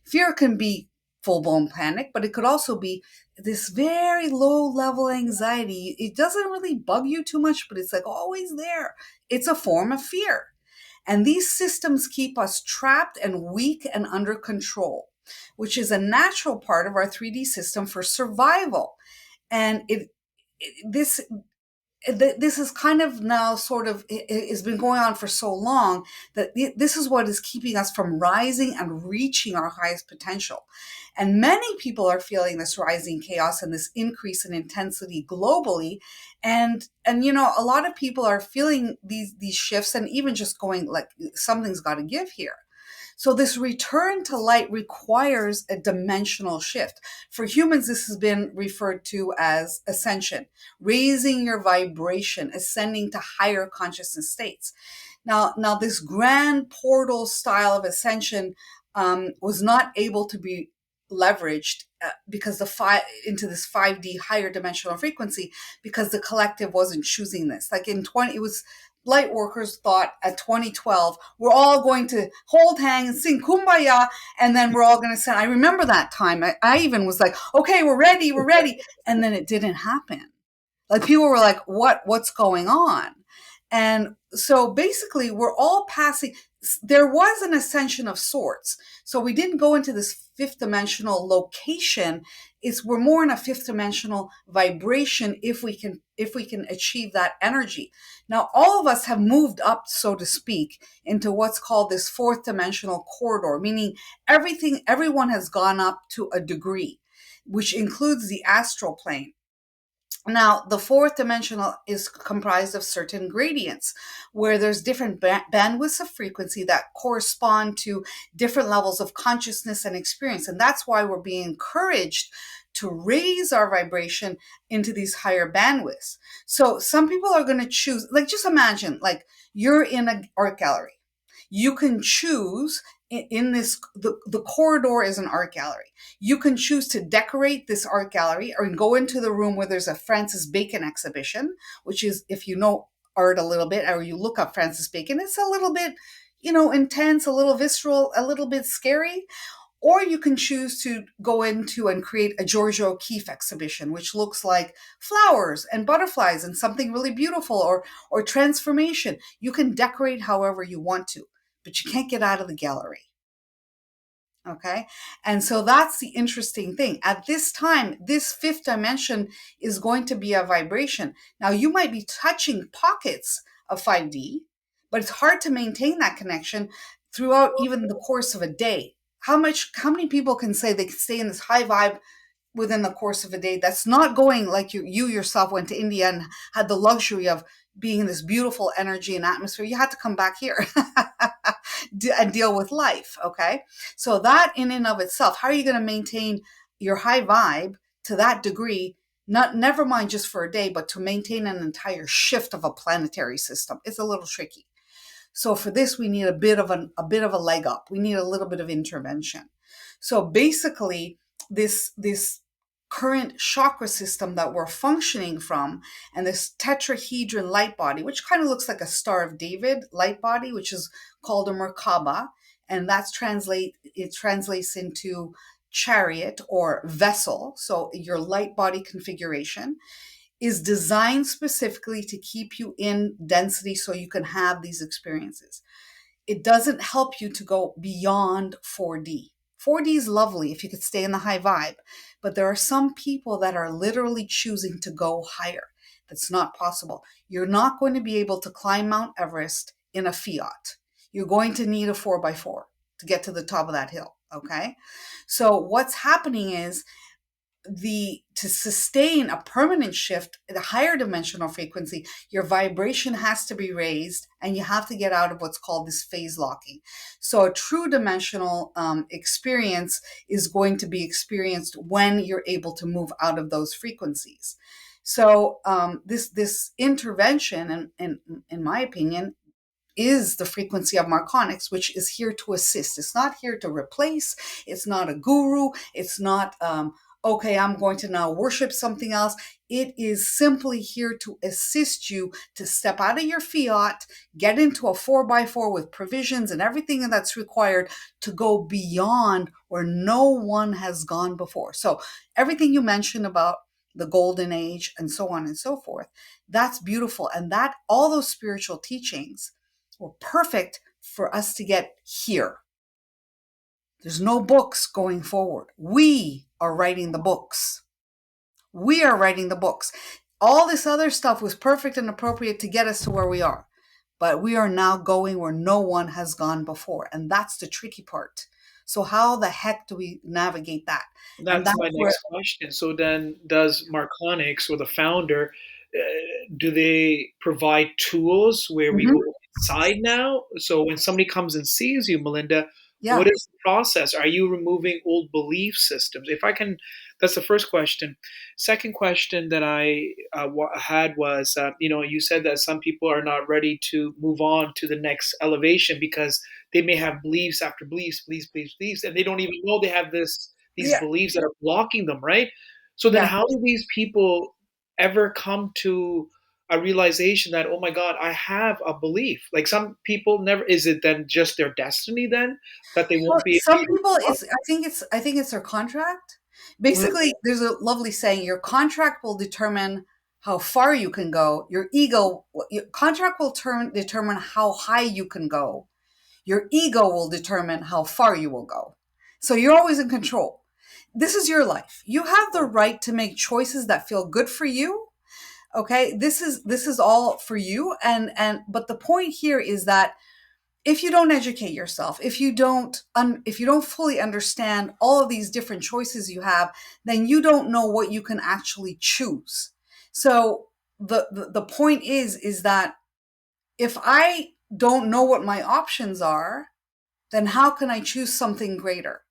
Fear can be full blown panic, but it could also be this very low level anxiety. It doesn't really bug you too much, but it's like always there. It's a form of fear. And these systems keep us trapped and weak and under control, which is a natural part of our 3D system for survival. And this this is kind of now sort of has been going on for so long that this is what is keeping us from rising and reaching our highest potential. And many people are feeling this rising chaos and this increase in intensity globally. And a lot of people are feeling these shifts and even just going like something's got to give here. So this return to light requires a dimensional shift. For humans, this has been referred to as ascension, raising your vibration, ascending to higher consciousness states. Now this grand portal style of ascension was not able to be leveraged because into this 5D higher dimensional frequency, because the collective wasn't choosing this. Like in 20, it was light workers thought at 2012 we're all going to hold hands and sing kumbaya, and then we're all going to sing. I remember that time. I even was like, okay, we're ready, and then it didn't happen. Like people were like, what's going on? And so basically we're all passing. There was an ascension of sorts. So we didn't go into this fifth dimensional location. We're more in a fifth dimensional vibration if we can achieve that energy. Now all of us have moved up, so to speak, into what's called this fourth dimensional corridor, meaning everyone has gone up to a degree, which includes the astral plane. Now, the fourth dimensional is comprised of certain gradients where there's different bandwidths of frequency that correspond to different levels of consciousness and experience. And that's why we're being encouraged to raise our vibration into these higher bandwidths. So some people are going to choose, like, just imagine, like, you're in an art gallery. You can choose in this, the corridor is an art gallery. You can choose to decorate this art gallery or go into the room where there's a Francis Bacon exhibition, which is, if you know art a little bit or you look up Francis Bacon, it's a little bit, intense, a little visceral, a little bit scary. Or you can choose to go into and create a Georgia O'Keeffe exhibition, which looks like flowers and butterflies and something really beautiful, or transformation. You can decorate however you want to, but you can't get out of the gallery. Okay. And so that's the interesting thing. At this time, this fifth dimension is going to be a vibration. Now, you might be touching pockets of 5D, but it's hard to maintain that connection throughout even the course of a day. How many people can say they can stay in this high vibe within the course of a day? That's not going like you yourself went to India and had the luxury of being in this beautiful energy and atmosphere. You had to come back here and deal with life. Okay. So that in and of itself, how are you going to maintain your high vibe to that degree? Never mind just for a day, but to maintain an entire shift of a planetary system, it's a little tricky. So for this, we need a bit of a leg up. We need a little bit of intervention. So basically, this current chakra system that we're functioning from, and this tetrahedron light body, which kind of looks like a Star of David light body, which is called a Merkaba, and it translates into chariot or vessel. So your light body configuration is designed specifically to keep you in density so you can have these experiences. It doesn't help you to go beyond 4D. 4D is lovely if you could stay in the high vibe, but there are some people that are literally choosing to go higher. That's not possible. You're not going to be able to climb Mount Everest in a Fiat. You're going to need a 4x4 to get to the top of that hill. Okay. So what's happening is, to sustain a permanent shift at a higher dimensional frequency, your vibration has to be raised and you have to get out of what's called this phase locking. So a true dimensional experience is going to be experienced when you're able to move out of those frequencies. So this intervention, and in my opinion, is the frequency of Marconics, which is here to assist. It's not here to replace. It's not a guru. It's not, okay, I'm going to now worship something else. It is simply here to assist you to step out of your fiat, get into a 4x4 with provisions and everything that's required to go beyond where no one has gone before. So everything you mentioned about the golden age and so on and so forth, that's beautiful. And that all those spiritual teachings were perfect for us to get here. There's no books going forward. We are writing the books. We are writing the books. All this other stuff was perfect and appropriate to get us to where we are. But we are now going where no one has gone before. And that's the tricky part. So, how the heck do we navigate that? And That's that's my where, next question. So then, does Marconics or the founder, do they provide tools where we Mhm. go inside now? So when somebody comes and sees you, Melinda, what Yeah, is the process? Are you removing old belief systems? If I can, that's the first question. Second question that I had was, you said that some people are not ready to move on to the next elevation because they may have beliefs after beliefs, beliefs, beliefs, beliefs, and they don't even know they have these yeah, beliefs that are blocking them, right? So then yeah. how do these people ever come to a realization that, oh my God, I have a belief? Like some people never, is it then just their destiny then that they Well, won't be able some to people, move on? I think it's their contract. Mhm. Basically, there's a lovely saying: your contract will determine how far you can go. Your contract will determine how high you can go. Your ego will determine how far you will go. So you're always in control. This is your life. You have the right to make choices that feel good for you. Okay? This is all for you, and but the point here is that if you don't educate yourself, if you don't fully understand all of these different choices you have, then you don't know what you can actually choose. So the point is that if I don't know what my options are, then how can I choose something greater?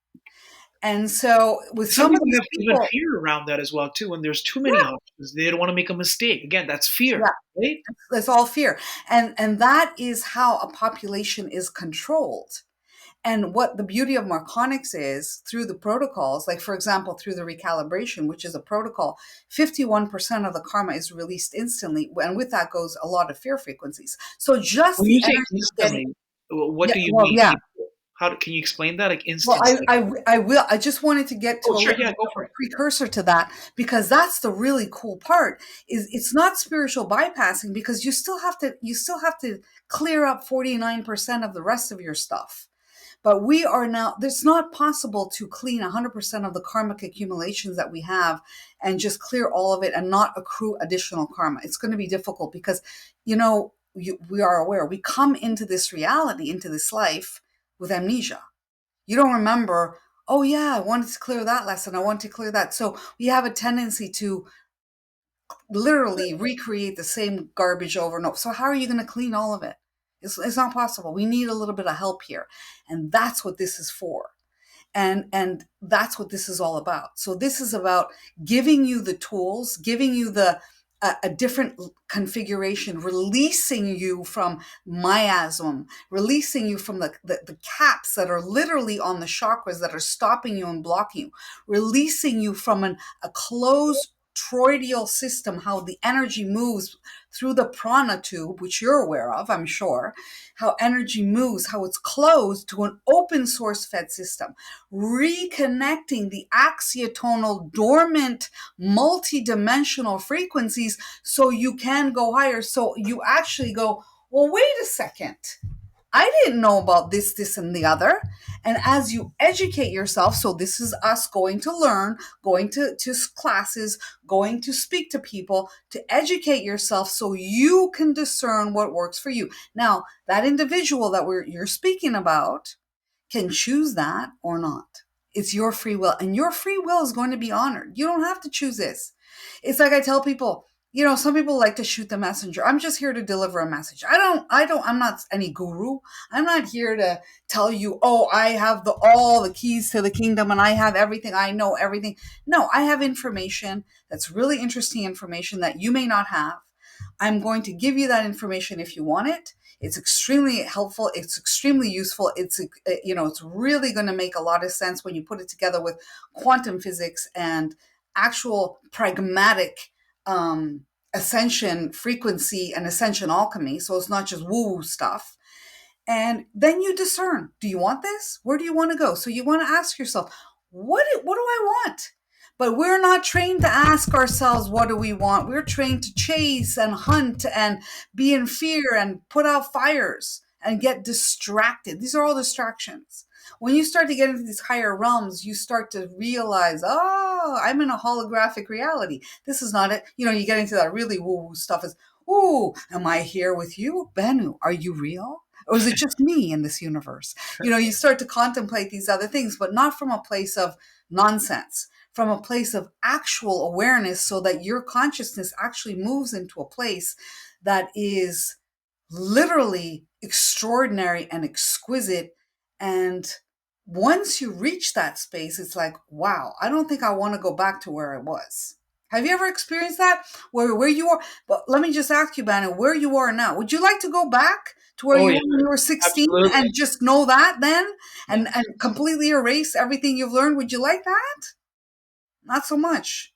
And so with Some some of people these have even people, fear around that as well too. When there's too many yeah, options, they don't want to make a mistake. Again, that's yeah, fear, right? it's all fear. And that is how a population is controlled. And what the beauty of Marconics is through the protocols, like for example, through the recalibration, which is a protocol, 51% of the karma is released instantly. And with that goes a lot of fear frequencies. So just When you the say energy of getting, instantly, what yeah, do you well, mean? yeah. Can you explain that? Like Well, instance, like, I will. I just wanted to get to oh a sure, little yeah, bit go of for a it. precursor to that because that's the really cool part. Is it's not spiritual bypassing because you still have to clear up 49% of the rest of your stuff. But we are now, it's not possible to clean 100% of the karmic accumulations that we have and just clear all of it and not accrue additional karma. It's going to be difficult because, we are aware we come into this reality, into this life with amnesia. You don't remember, oh, yeah, I wanted to clear that lesson. I want to clear that. So we have a tendency to literally recreate the same garbage over and over. So how are you going to clean all of it? It's not possible. We need a little bit of help here. And that's what this is for. And that's what this is all about. So this is about giving you the tools, giving you a different configuration, releasing you from miasm, releasing you from the caps that are literally on the chakras that are stopping you and blocking you, releasing you from a closed toroidal system, how the energy moves through the prana tube, which you're aware of, I'm sure, how energy moves, how it's closed to an open source fed system, reconnecting the axiotonal dormant multi-dimensional frequencies so you can go higher. So you actually go, well, wait a second. I didn't know about this, and the other. And as you educate yourself, so this is us going to learn, going to classes, going to speak to people, to educate yourself so you can discern what works for you. Now, that individual that you're speaking about can choose that or not. It's your free will, and your free will is going to be honored. You don't have to choose this. It's like I tell people, some people like to shoot the messenger. I'm just here to deliver a message. I'm not any guru. I'm not here to tell you, oh, I have all the keys to the kingdom and I have everything. I know everything. No, I have information that's really interesting information that you may not have. I'm going to give you that information if you want it. It's extremely helpful. It's extremely useful. It's really going to make a lot of sense when you put it together with quantum physics and actual pragmatic ascension frequency and ascension alchemy. So it's not just woo woo stuff. And then you discern, do you want this? Where do you want to go? So you want to ask yourself, what do I want? But we're not trained to ask ourselves, what do we want? We're trained to chase and hunt and be in fear and put out fires and get distracted. These are all distractions. When you start to get into these higher realms, you start to realize, oh, I'm in a holographic reality. This is not it. You get into that really woo-woo stuff is, ooh, am I here with you? Benu, are you real? Or is it just me in this universe? You start to contemplate these other things, but not from a place of nonsense, from a place of actual awareness, so that your consciousness actually moves into a place that is literally extraordinary and exquisite. And once you reach that space, it's like, wow, I don't think I want to go back to where I was. Have you ever experienced that? Where you are? But let me just ask you, Bannon, where you are now. Would you like to go back to where Oh you yeah, were when you were 16 absolutely. and just know that then, Yeah. and completely erase everything you've learned? Would you like that? Not so much.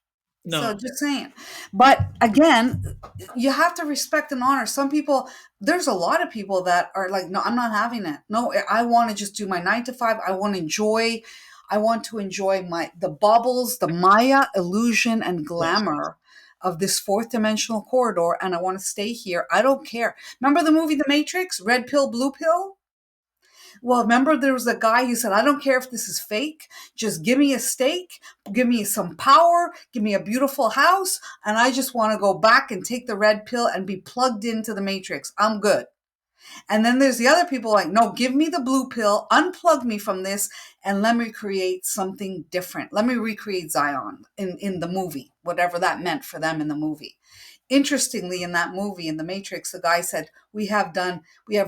So No. just saying. But again, you have to respect and honor some people. There's a lot of people that are like, no, I'm not having it. No, I want to just do my 9 to 5. I want to enjoy the bubbles, the Maya illusion and Yes. glamour of this fourth dimensional corridor. And I want to stay here. I don't care. Remember the movie The Matrix? Red pill, blue pill? Well, remember there was a guy who said, I don't care if this is fake. Just give me a steak, give me some power, give me a beautiful house, and I just want to go back and take the red pill and be plugged into the matrix. I'm good. And then there's the other people like, no, give me the blue pill, unplug me from this, and let me create something different. Let me recreate Zion in the movie, whatever that meant for them in the movie. Interestingly, in that movie, in The Matrix, the guy said, we have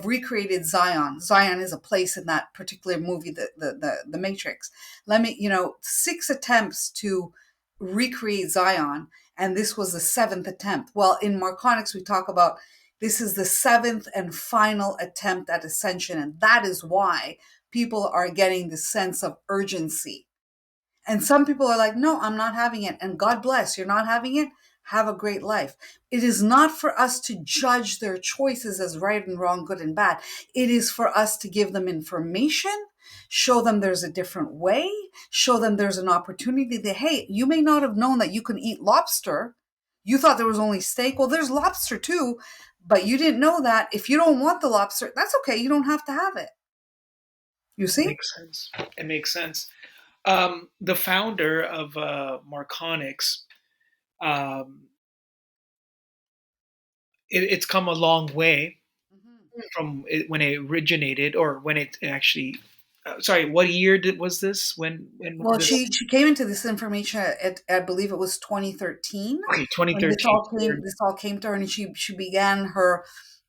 recreated Zion. Zion is a place in that particular movie, the Matrix. 6 attempts to recreate Zion, and this was the seventh attempt. Well, in Marconics, we talk about this is the seventh and final attempt at ascension. And that is why people are getting the sense of urgency. And some people are like, no, I'm not having it. And God bless, you're not having it. Have a great life. It is not for us to judge their choices as right and wrong, good and bad. It is for us to give them information, show them there's a different way, show them there's an opportunity that, hey, you may not have known that you can eat lobster. You thought there was only steak. Well, there's lobster too, but you didn't know that. If you don't want the lobster, that's okay. You don't have to have it. You It see? makes sense. It makes sense. The founder of Marconics, um, it's come a long way Mhm. from when it originated, or when it actually. Sorry, what year was this? When Well, this? she came into this information at, I believe it was 2013 Okay, when 2013. this all came to her, and she began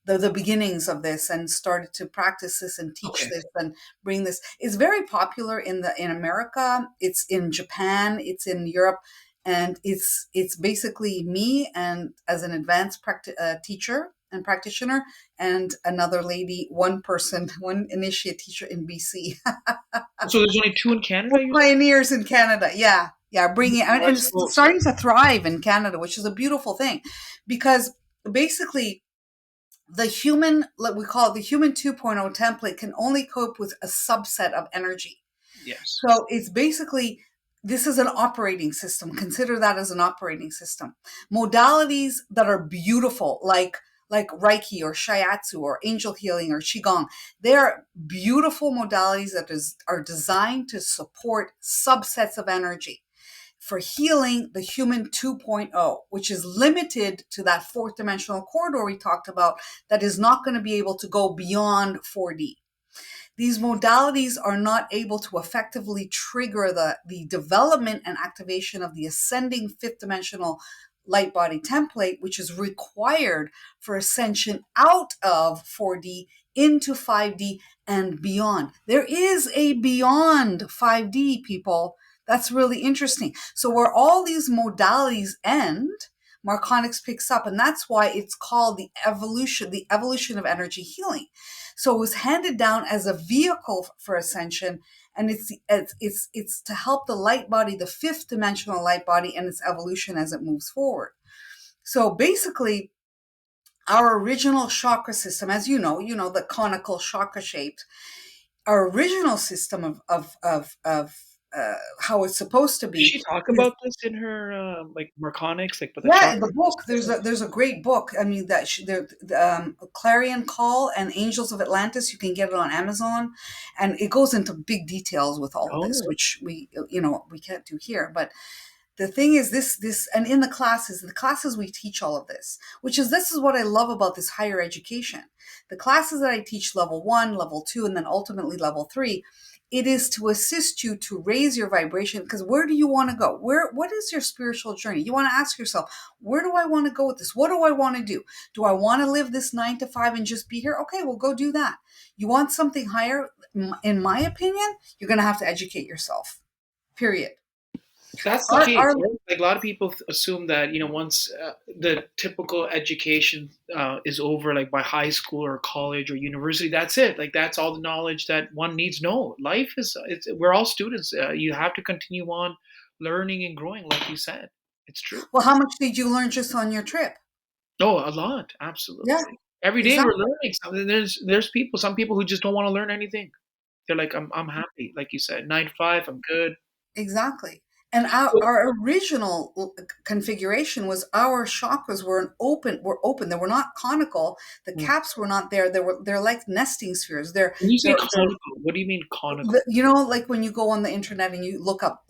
the beginnings of this and started to practice this and teach Okay, this and bring this. It's very popular in America. It's in Japan. It's in Europe, and it's basically me and as an advanced teacher and practitioner, and another lady, one person, one initiate teacher in BC. so there's only two in Canada. You said? Pioneers in Canada. Yeah. Yeah. Bringing it, Oh, and that's it's cool. starting to thrive in Canada, which is a beautiful thing because basically the human, like we call it the human 2.0 template, can only cope with a subset of energy. Yes. So it's basically, this is an operating system. Consider that as an operating system. Modalities that are beautiful, like Reiki or Shiatsu or angel healing or Qigong, they're beautiful modalities that are designed to support subsets of energy for healing the human 2.0, which is limited to that fourth dimensional corridor we talked about, that is not going to be able to go beyond 4D. These modalities are not able to effectively trigger the development and activation of the ascending fifth dimensional light body template, which is required for ascension out of 4D into 5D and beyond. There is a beyond 5D, people. That's really interesting. So where all these modalities end, Marconics picks up, and that's why it's called the evolution of energy healing. So it was handed down as a vehicle for ascension, and it's to help the light body, the fifth dimensional light body, and its evolution as it moves forward. So basically, our original chakra system, as the conical chakra shaped, our original system of how it's supposed to Did be she talk is. about this in her like Marconics, like with the Yeah, chakra in the book, system? there's a great book. I mean, Clarion Call and Angels of Atlantis. You can get it on Amazon, and it goes into big details with all of this, Oh, which we can't do here. But The thing is, this and in the classes we teach all of this, which is this is what I love about this higher education. The classes that I teach, level 1, level 2, and then ultimately level 3, it is to assist you to raise your vibration. Because where do you want to go? What is your spiritual journey? You want to ask yourself, where do I want to go with this? What do I want to do? Do I want to live this 9 to 5 and just be here? Okay, well, go do that. You want something higher? In my opinion, you're going to have to educate yourself. Period. That's the Our case, right? Like a lot of people assume that once the typical education is over, like by high school or college or university, that's it. Like that's all the knowledge that one needs. No, life is. We're all students. You have to continue on learning and growing, like you said. It's true. Well, how much did you learn just on your trip? Oh, a lot, Yeah, absolutely. Every day we're exactly. learning something. There's people, some people who just don't want to learn anything. They're like, I'm happy, like you said, 9 to 5, I'm good. Exactly. And our original configuration was our chakras were open. They were not conical. The Mm. caps were not there. They're like nesting spheres. When you say They're conical, what do you mean conical? like when you go on the internet and you look up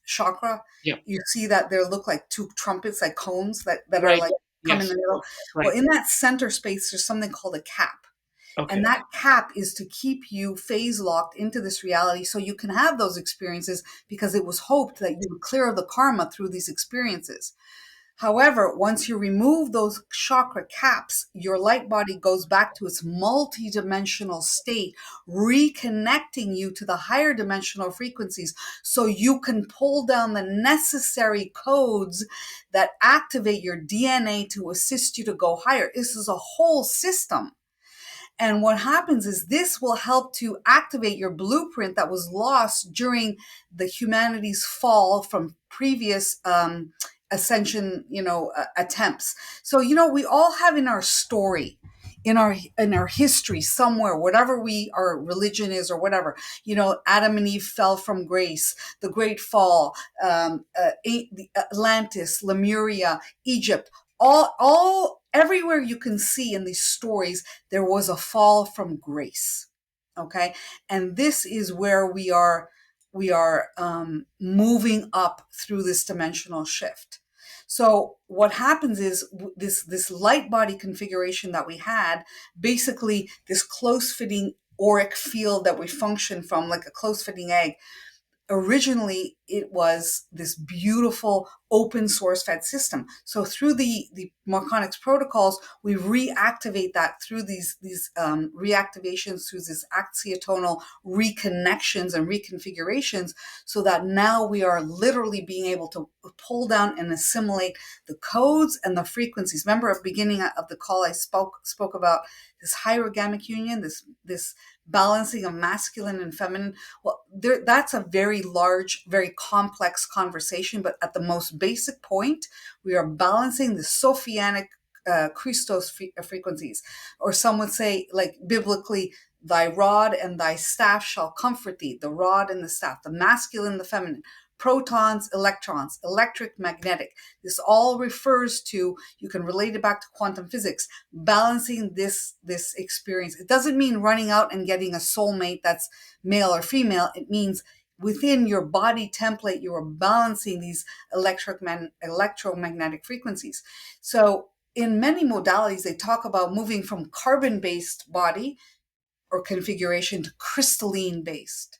chakra, Yeah. you see that they look like two trumpets, like cones that are Right. like come in Yes. the middle. Well, Right. in that center space, there's something called a cap. And Okay. that cap is to keep you phase locked into this reality so you can have those experiences because it was hoped that you would clear the karma through these experiences. However, once you remove those chakra caps, your light body goes back to its multidimensional state, reconnecting you to the higher dimensional frequencies so you can pull down the necessary codes that activate your DNA to assist you to go higher. This is a whole system. And what happens is this will help to activate your blueprint that was lost during the humanity's fall from previous ascension, attempts. So, we all have in our story, in our history somewhere, whatever our religion is or whatever, Adam and Eve fell from grace, the Great Fall, the Atlantis, Lemuria, Egypt, all everywhere you can see in these stories there was a fall from grace. Okay. And this is where we are moving up through this dimensional shift. So what happens is this light body configuration that we had, basically this close fitting auric field that we function from, like a close fitting egg. Originally it was this beautiful open source fed system. So through the Marconics protocols, we reactivate that through these reactivations, through this axiotonal reconnections and reconfigurations, so that now we are literally being able to pull down and assimilate the codes and the frequencies. Remember at the beginning of the call I spoke about this hierogamic union, this balancing of masculine and feminine. Well, that's a very large, very complex conversation, but at the most basic point, we are balancing the Sophianic Christos frequencies, or some would say, like biblically, thy rod and thy staff shall comfort thee, the rod and the staff, the masculine, the feminine, protons, electrons, electric, magnetic. This all refers to, you can relate it back to quantum physics, balancing this experience. It doesn't mean running out and getting a soulmate that's male or female. It means within your body template, you are balancing these electromagnetic frequencies. So in many modalities, they talk about moving from carbon-based body or configuration to crystalline based.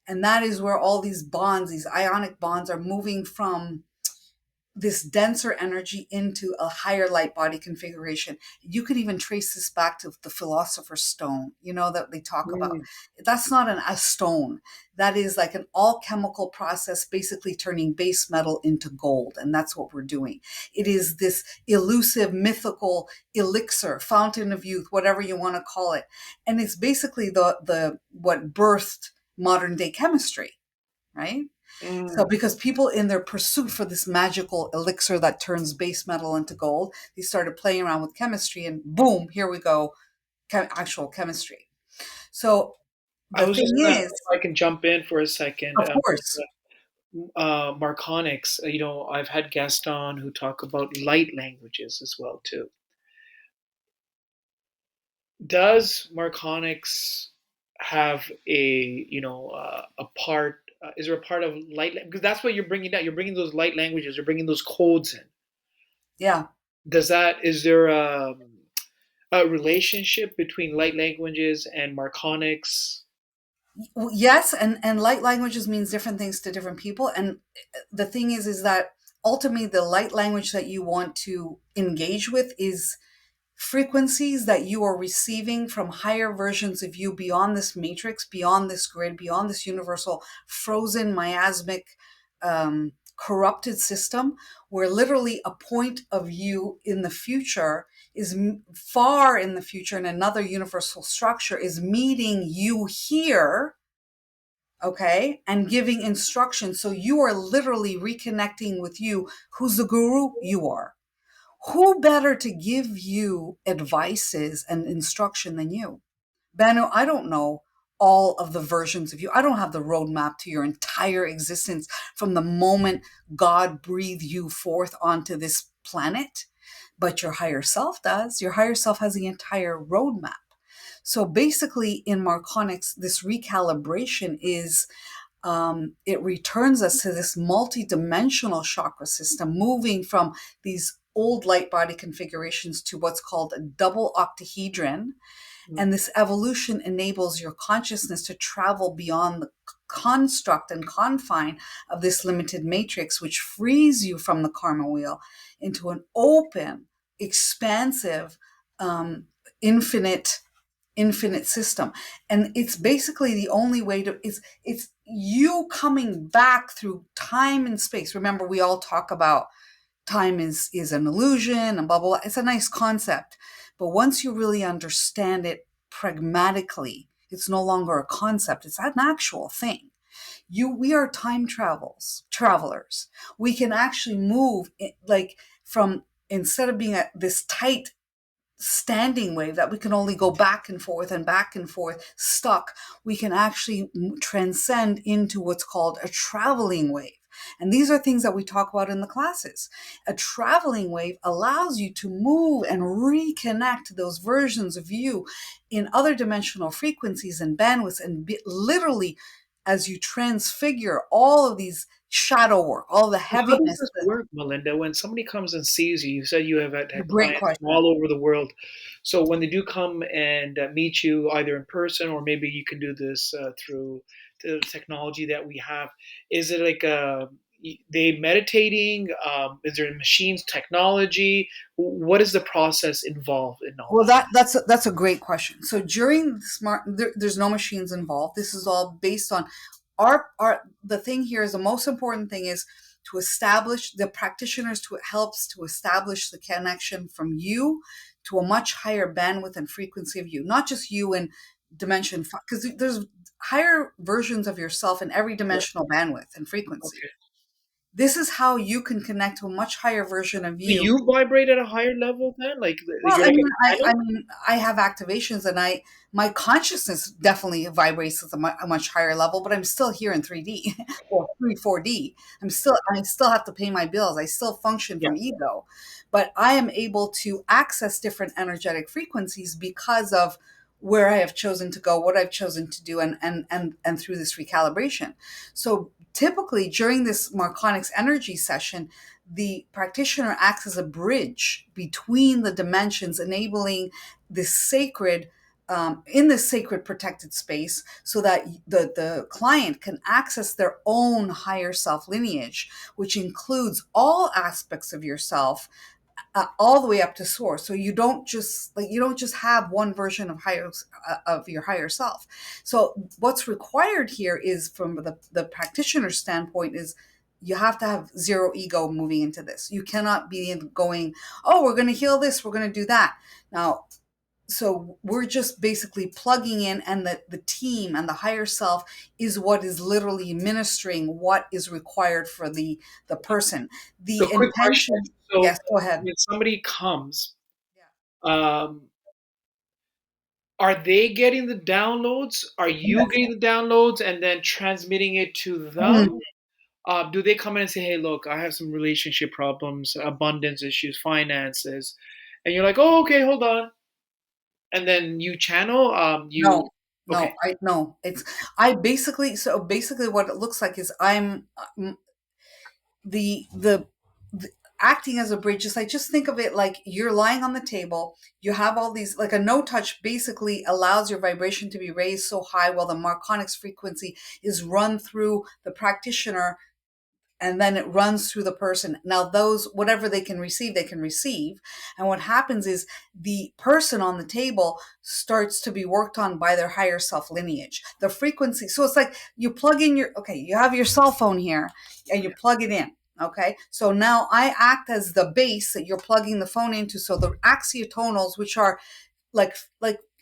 And that is where all these bonds, these ionic bonds, are moving from this denser energy into a higher light body configuration. You could even trace this back to the philosopher's stone, that they talk about. Mm. That's not a stone. That is like an alchemical process, basically turning base metal into gold. And that's what we're doing. It is this elusive, mythical elixir, fountain of youth, whatever you want to call it. And it's basically the what birthed modern day chemistry, right? So Mm. because people in their pursuit for this magical elixir that turns base metal into gold, they started playing around with chemistry and boom, here we go, actual chemistry. So I the was just thing gonna, is, if I can jump in for a second. of course, Marconics. I've had guests on who talk about light languages as well too. Does Marconics have a part is there a part of because that's what you're bringing down. You're bringing those light languages. You're bringing those codes in. Yeah. Does that is there a relationship between light languages and Marconics? Yes, and light languages means different things to different people. And the thing is that ultimately the light language that you want to engage with is frequencies that you are receiving from higher versions of you beyond this matrix, beyond this grid, beyond this universal frozen miasmic corrupted system, where literally a point of you in the future is far in the future in another universal structure is meeting you here, okay, and giving instructions. So you are literally reconnecting with you. Who's the guru? You are. Who better to give you advices and instruction than you? Banu, I don't know all of the versions of you. I don't have the roadmap to your entire existence from the moment God breathed you forth onto this planet, but your higher self does. Your higher self has the entire roadmap. So basically, in Marconics, this recalibration is it returns us to this multi-dimensional chakra system, moving from these old light body configurations to what's called a double octahedron. And this evolution enables your consciousness to travel beyond the construct and confine of this limited matrix, which frees you from the karma wheel into an open, expansive, infinite system. And it's basically the only way to it's you coming back through time and space. Remember, we all talk about time is an illusion and blah blah blah. It's a nice concept, but once you really understand it pragmatically, it's no longer a concept, it's an actual thing. We are time travelers. We can actually move like from, instead of being at this tight standing wave that we can only go back and forth stuck, we can actually transcend into what's called a traveling wave. And these are things that we talk about in the classes. A traveling wave allows you to move and reconnect to those versions of you in other dimensional frequencies and bandwidths, and literally, as you transfigure all of these shadow work, all the How does heaviness. this work, Melinda? When somebody comes and sees you, you said you have had Great clients from question. all over the world. So when they do come and meet you, either in person or maybe you can do this through the technology that we have, is it like they meditating? Is there machines, technology? What is the process involved in all Well, that? that's a great question. So during there's no machines involved. This is all based on our. The thing here is, the most important thing is to establish the practitioners, to it helps to establish the connection from you to a much higher bandwidth and frequency of you, not just you in dimension, because there's higher versions of yourself in every Yeah. dimensional bandwidth and frequency. Okay. This is how you can connect to a much higher version of Do you. you vibrate at a higher level then? Like Well, you're like a I channel? mean, I have activations, and my consciousness definitely vibrates at a much higher level, but I'm still here in 3D or 4D. I still have to pay my bills. I still function Yeah. from ego, but I am able to access different energetic frequencies because of where I have chosen to go, what I've chosen to do, and through this recalibration. So typically during this Marconics energy session, the practitioner acts as a bridge between the dimensions, enabling this sacred, in this sacred protected space, so that the client can access their own higher self lineage, which includes all aspects of yourself, all the way up to source. So you don't just have one version of higher of your higher self. So what's required here is, from the practitioner standpoint, is you have to have zero ego moving into this. You cannot be going, oh, we're going to heal this, we're going to do that. Now, so we're just basically plugging in, and the team and the higher self is what is literally ministering what is required for the person. So The quick question. intention. Yes, So go ahead. when somebody comes, Yeah. um, are they getting the downloads? Are you Yes. getting the downloads and then transmitting it to Mhm. them? Do they come in and say, "Hey, look, I have some relationship problems, abundance issues, finances," and you're like, "Oh, okay, hold on," and then you channel, No, No, Okay. I no. It's I basically so basically what it looks like is the, the acting as a bridge. Just think of it like you're lying on the table. You have all these like a no touch basically allows your vibration to be raised so high while the Marconics frequency is run through the practitioner, and then it runs through the person. Now, those, whatever they can receive, they can receive. And what happens is the person on the table starts to be worked on by their higher self lineage, the frequency. So it's like you plug in okay, you have your cell phone here and you plug it in. Okay. So now I act as the base that you're plugging the phone into. So the axiotonals, which are like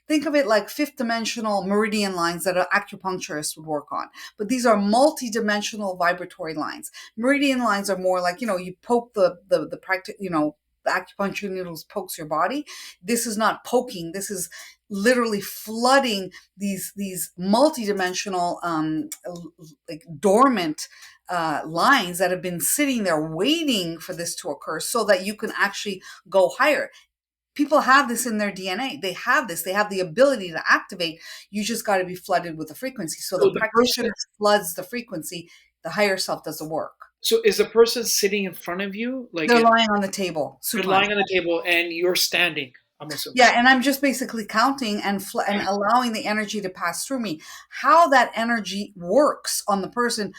think of it like fifth dimensional meridian lines that an acupuncturist would work on, but these are multi-dimensional vibratory lines. Meridian lines are more like, you poke the practice, the acupuncture needles pokes your body. This is not poking, this is literally flooding these multi-dimensional like dormant lines that have been sitting there waiting for this to occur so that you can actually go higher. People have this in their DNA. They have this. They have the ability to activate. You just got to be flooded with the frequency. So the So the person, practitioner floods the frequency. The higher self does the work. so is the person sitting in front of you, like They're lying on the table, you're supine. lying on the table and you're standing? I'm assuming. Yeah, and I'm just basically counting and allowing the energy to pass through me. How that energy works on the person,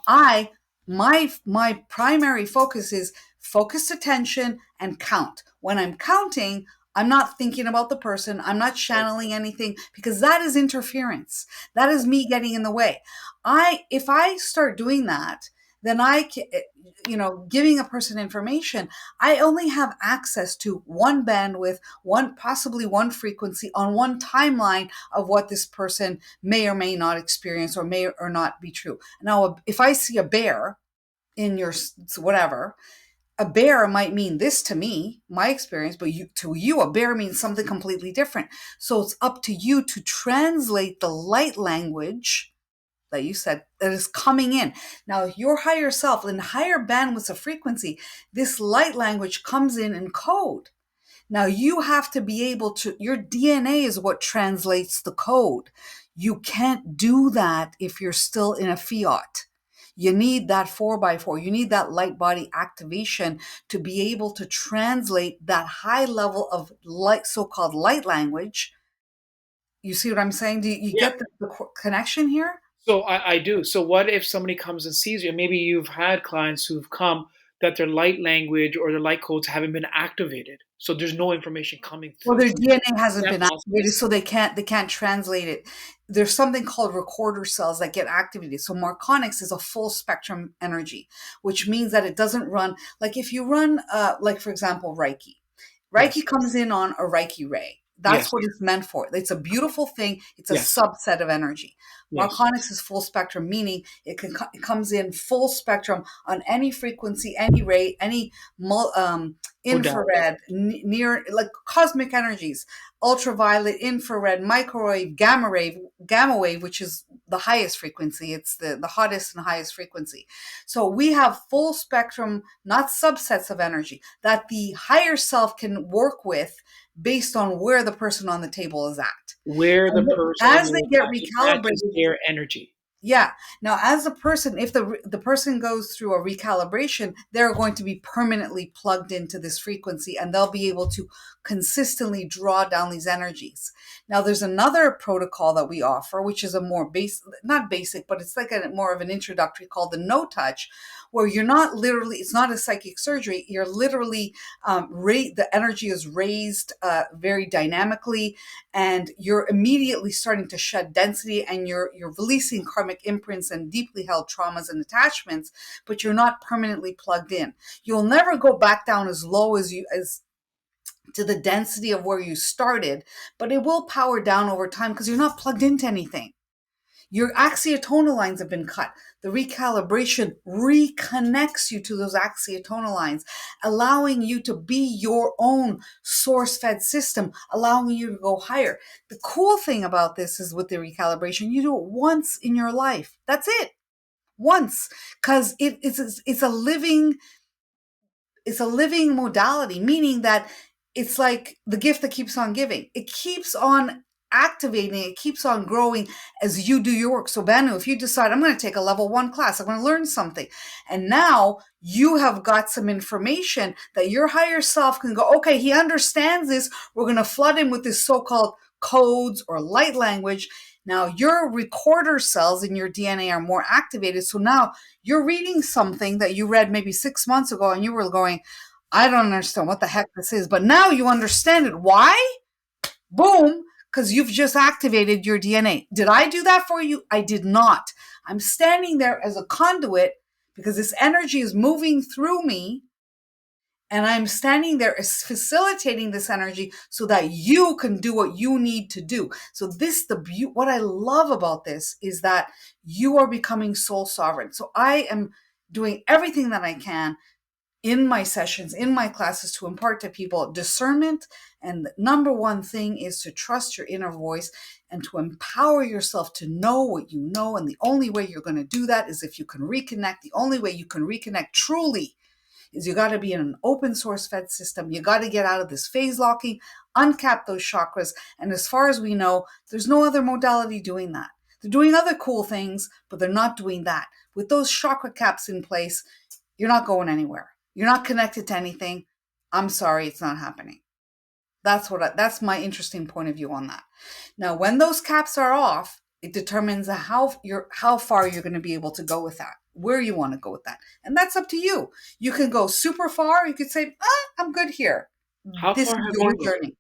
I my primary focus is focused attention and count. When I'm counting, I'm not thinking about the person. I'm not channeling anything because that is interference. That is me getting in the way. I If I start doing that, then giving a person information, I only have access to one bandwidth, possibly one frequency on one timeline of what this person may or may not experience or may or not be true. Now, if I see a bear in your whatever, a bear might mean this to me, my experience, but to you, a bear means something completely different. So it's up to you to translate the light language that you said that is coming in. Now, your higher self in higher bandwidths of frequency, this light language comes in code. Now, you have to be able to, your DNA is what translates the code. You can't do that if you're still in a fiat. You need that 4x4. You need that light body activation to be able to translate that high level of light, so-called light language. You see what I'm saying? Do you Yeah. get the connection here? So I do. So what if somebody comes and sees you? Maybe you've had clients who've come that their light language or their light codes haven't been activated. So there's no information coming Well, through. their DNA Is hasn't that been possible? activated, so they can't translate it. There's something called recorder cells that get activated. So Marconics is a full spectrum energy, which means that it doesn't run like if you run like for example Reiki. Reiki Yes. comes in on a Reiki ray. That's Yes. what it's meant for. It's a beautiful thing. It's a Yes. subset of energy. Yes. Marconics is full spectrum, meaning it comes in full spectrum on any frequency, any ray, any Modality. infrared, near like cosmic energies, ultraviolet, infrared, microwave, gamma wave, which is the highest frequency. It's the hottest and highest frequency. So we have full spectrum, not subsets of energy that the higher self can work with based on where the person on the table is at. Where the And person as they is get at, it matches recalibrated, their energy. yeah. Now, as a person, if the person goes through a recalibration, they're going to be permanently plugged into this frequency, and they'll be able to consistently draw down these energies. Now, there's another protocol that we offer, which is a more not basic, but it's like a more of an introductory called the no touch, where you're not literally, it's not a psychic surgery. You're literally the energy is raised very dynamically, and you're immediately starting to shed density, and you're releasing karmic imprints and deeply held traumas and attachments, but you're not permanently plugged in. You'll never go back down as low as to the density of where you started, but it will power down over time because you're not plugged into anything. Your axiotonal lines have been cut. The recalibration reconnects you to those axiotonal lines, allowing you to be your own source fed system, allowing you to go higher. The cool thing about this is with the recalibration, you do it once in your life. That's it. Once. Because it's a living modality, meaning that it's like the gift that keeps on giving. It keeps on activating, it keeps on growing as you do your work. So Banu, if you decide I'm going to take a level 1 class, I'm going to learn something, and now you have got some information that your higher self can go, okay, he understands this, we're going to flood him with this so-called codes or light language. Now your recorder cells in your DNA are more activated, so now you're reading something that you read maybe 6 months ago and you were going, I don't understand what the heck this is, but now you understand it. Why? Boom, because you've just activated your DNA. Did I do that for you? I did not. I'm standing there as a conduit because this energy is moving through me, and I'm standing there as facilitating this energy so that you can do what you need to do. So what I love about this is that you are becoming soul sovereign. So I am doing everything that I can in my sessions, in my classes, to impart to people discernment. And the number one thing is to trust your inner voice and to empower yourself to know what you know. And the only way you're going to do that is if you can reconnect. The only way you can reconnect truly is you got to be in an open source fed system. You got to get out of this phase locking, uncap those chakras. And as far as we know, there's no other modality doing that. They're doing other cool things, but they're not doing that. With those chakra caps in place, you're not going anywhere. You're not connected to anything. I'm sorry, it's not happening. That's my interesting point of view on that. Now, when those caps are off, it determines how far you're going to be able to go with that, where you want to go with that. And that's up to you. You can go super far. You could say, I'm good here. How This far is have your you gone? journey.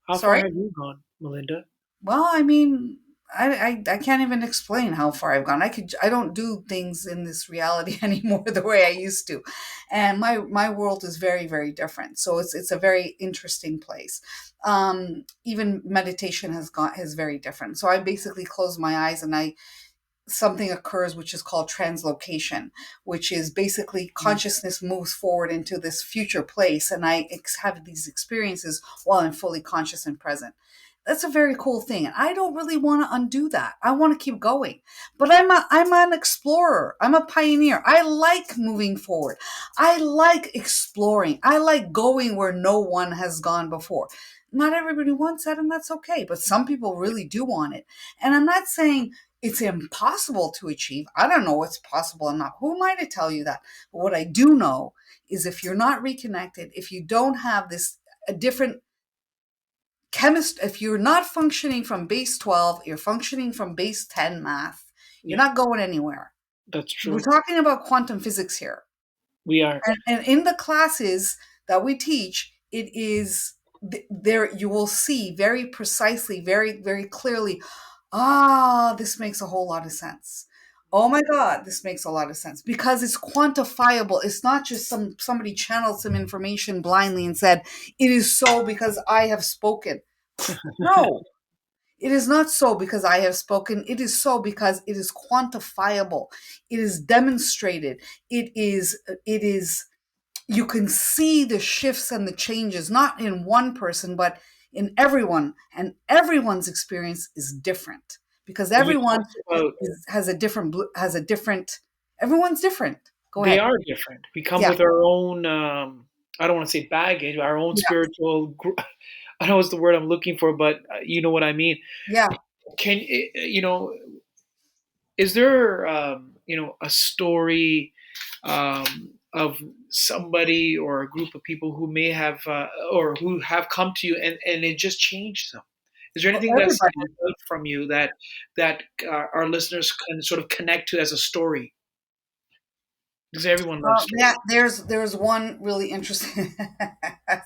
How far Sorry? have you gone, Melinda? Well, I mean, I can't even explain how far I've gone. I don't do things in this reality anymore the way I used to, and my world is very, very different. So it's a very interesting place. Even meditation has very different. So I basically close my eyes and I something occurs which is called translocation, which is basically Mm. consciousness moves forward into this future place, and I have these experiences while I'm fully conscious and present. That's a very cool thing, and I don't really want to undo that. I want to keep going, but I'm an explorer. I'm a pioneer. I like moving forward. I like exploring. I like going where no one has gone before. Not everybody wants that, and that's okay. But some people really do want it. And I'm not saying it's impossible to achieve. I don't know what's possible or not. Who am I to tell you that? But what I do know is if you're not reconnected, if you don't have this a different if you're not functioning from base 12, you're functioning from base 10 math, you're Yeah, not going anywhere. that's We're true. talking about quantum physics here. We are. And in the classes that we teach, it is there you will see very precisely, very, very clearly, this makes a whole lot of sense. Oh my God, this makes a lot of sense because it's quantifiable. It's not just somebody channeled some information blindly and said, it is so because I have spoken. No, it is not so because I have spoken. It is so because it is quantifiable. It is demonstrated. It is you can see the shifts and the changes, not in one person, but in everyone. And everyone's experience is different because You everyone talked about has a different, everyone's different. Go they ahead. are different. We come Yeah. with our own. I don't want to say baggage, our own Yeah. spiritual. I don't know what's the word I'm looking for, but you know what I mean. Yeah. Can is there a story of somebody or a group of people who may have or who have come to you and it just changed them? Is there Well, anything that everybody. stands out from you that our listeners can sort of connect to as a story? Because everyone loves Yeah, stories. there's one really interesting.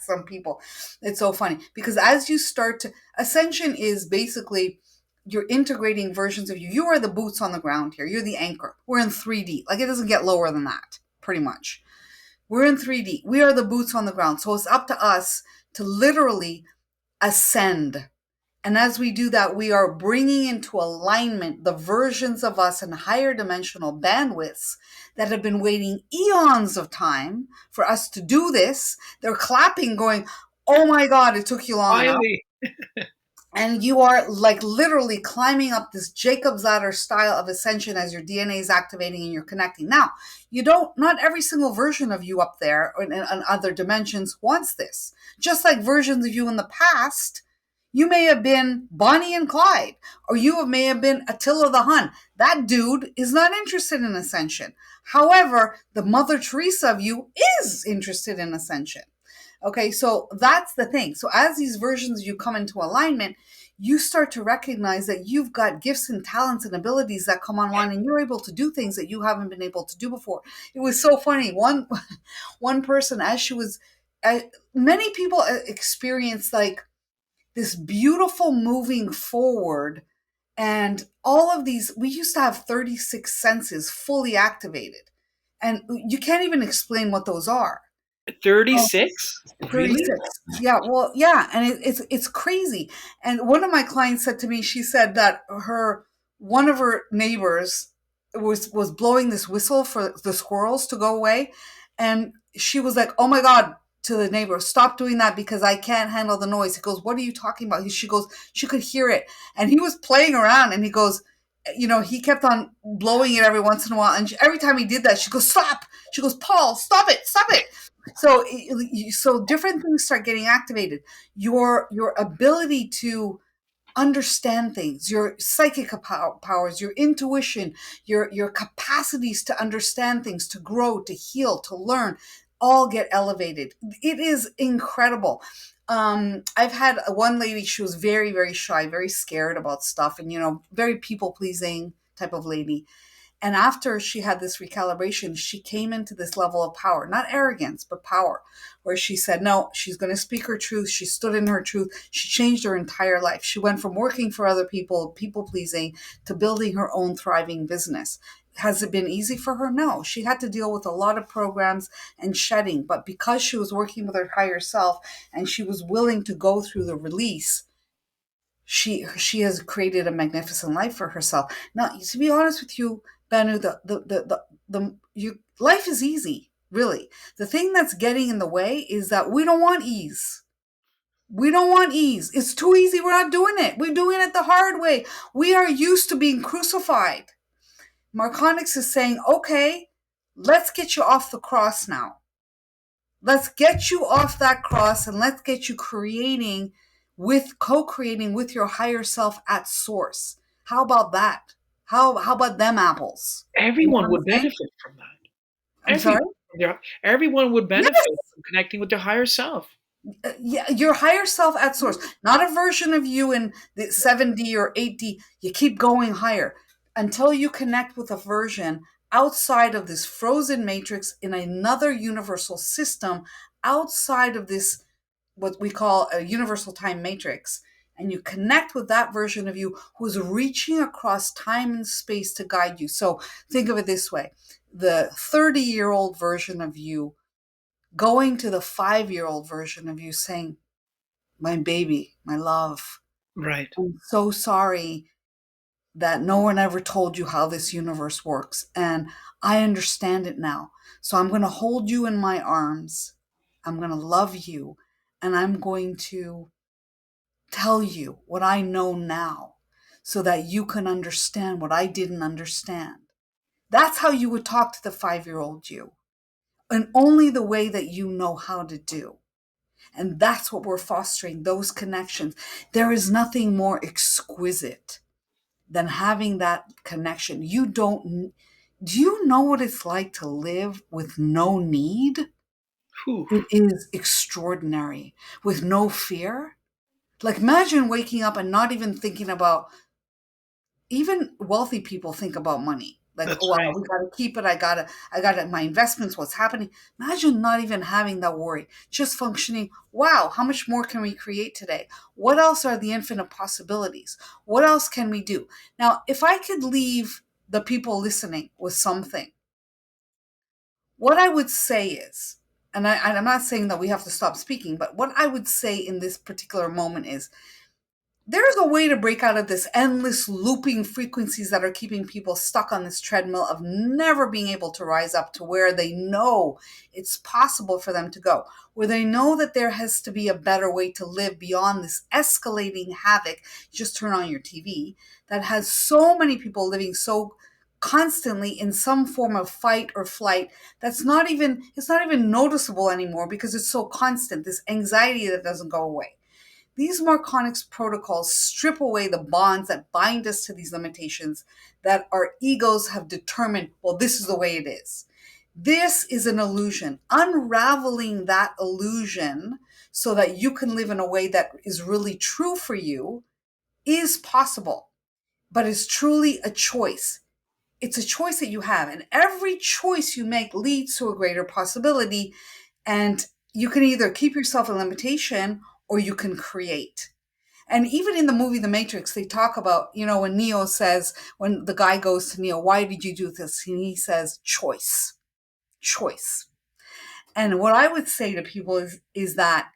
Some people, it's so funny because as you start to ascension is basically you're integrating versions of you. You are the boots on the ground here. You're the anchor. We're in 3D. Like it doesn't get lower than that. Pretty much, we're in 3D. We are the boots on the ground. So it's up to us to literally ascend, and as we do that, we are bringing into alignment the versions of us in higher dimensional bandwidths that have been waiting eons of time for us to do this. They're clapping, going, oh my God, it took you long enough. Finally, And you are like literally climbing up this Jacob's ladder style of ascension as your DNA is activating and you're connecting. Now, not every single version of you up there in other dimensions wants this. Just like versions of you in the past, You may have been Bonnie and Clyde, or may have been Attila the Hun. That dude is not interested in ascension. However, the Mother Teresa of you is interested in ascension. Okay, so that's the thing. So as these versions of you come into alignment, you start to recognize that you've got gifts and talents and abilities that come online, and you're able to do things that you haven't been able to do before. It was so funny. One person, as she was, many people experience like this beautiful moving forward, and all of these, we used to have 36 senses fully activated, and you can't even explain what those are. 36? Really? 36. Yeah, well, yeah, and it's crazy. And one of my clients said to me, she said that her one of her neighbors was blowing this whistle for the squirrels to go away, and she was like, "Oh my God." To the neighbor, stop doing that because I can't handle the noise. He goes, "What are you talking about?" She goes, she could hear it. And he was playing around, and he goes, he kept on blowing it every once in a while. And every time he did that, she goes, "Stop." She goes, "Paul, stop it, stop it." So, so different things start getting activated. Your ability to understand things, your psychic powers, your intuition, your capacities to understand things, to grow, to heal, to learn, all get elevated. It is incredible. I've had one lady, she was very, very shy, very scared about stuff, and very people pleasing type of lady. And after she had this recalibration, she came into this level of power, not arrogance, but power, where she said, no, she's going to speak her truth. She stood in her truth. She changed her entire life. She went from working for other people, people pleasing, to building her own thriving business. Has it been easy for her? No. She had to deal with a lot of programs and shedding. But because she was working with her higher self and she was willing to go through the release, she has created a magnificent life for herself. Now, to be honest with you, Banu, life is easy, really. The thing that's getting in the way is that we don't want ease. We don't want ease. It's too easy. We're not doing it. We're doing it the hard way. We are used to being crucified. Marconics is saying, okay, let's get you off the cross now. Let's get you off that cross and let's get you co-creating with your higher self at source. How about that? How about them apples? You know what Everyone I'm would saying? benefit from that. I'm sorry? Everyone. Yeah, everyone would Yes. benefit from connecting with their higher self. Yeah, your higher self at source, not a version of you in the 7D or 8D. You keep going higher until you connect with a version outside of this frozen matrix in another universal system outside of this, what we call a universal time matrix, and you connect with that version of you who's reaching across time and space to guide you. So think of it this way: the 30-year-old version of you going to the 5-year-old version of you saying, my baby, my love, Right. I'm so sorry that no one ever told you how this universe works. And I understand it now. So I'm going to hold you in my arms. I'm going to love you. And I'm going to tell you what I know now so that you can understand what I didn't understand. That's how you would talk to the 5-year-old you, and only the way that you know how to do. And that's what we're fostering, those connections. There is nothing more exquisite than having that connection. Do you know what it's like to live with no need? Whew. It is extraordinary. With no fear. Like imagine waking up and not even thinking about, even wealthy people think about money. Like, That's oh wow, right. we gotta keep it. I gotta my investments, what's happening. Imagine not even having that worry, just functioning. Wow, how much more can we create today? What else are the infinite possibilities? What else can we do? Now, if I could leave the people listening with something, what I would say is, I'm not saying that we have to stop speaking, but what I would say in this particular moment is there's a way to break out of this endless looping frequencies that are keeping people stuck on this treadmill of never being able to rise up to where they know it's possible for them to go, where they know that there has to be a better way to live beyond this escalating havoc. Just turn on your TV that has so many people living so constantly in some form of fight or flight it's not even noticeable anymore because it's so constant, this anxiety that doesn't go away. These Marconics protocols strip away the bonds that bind us to these limitations that our egos have determined, well, this is the way it is. This is an illusion. Unraveling that illusion so that you can live in a way that is really true for you is possible, but it's truly a choice. It's a choice that you have, and every choice you make leads to a greater possibility. And you can either keep yourself in limitation or you can create. And even in the movie The Matrix, they talk about, when Neo says, when the guy goes to Neo, why did you do this? And he says, choice, choice. And what I would say to people is that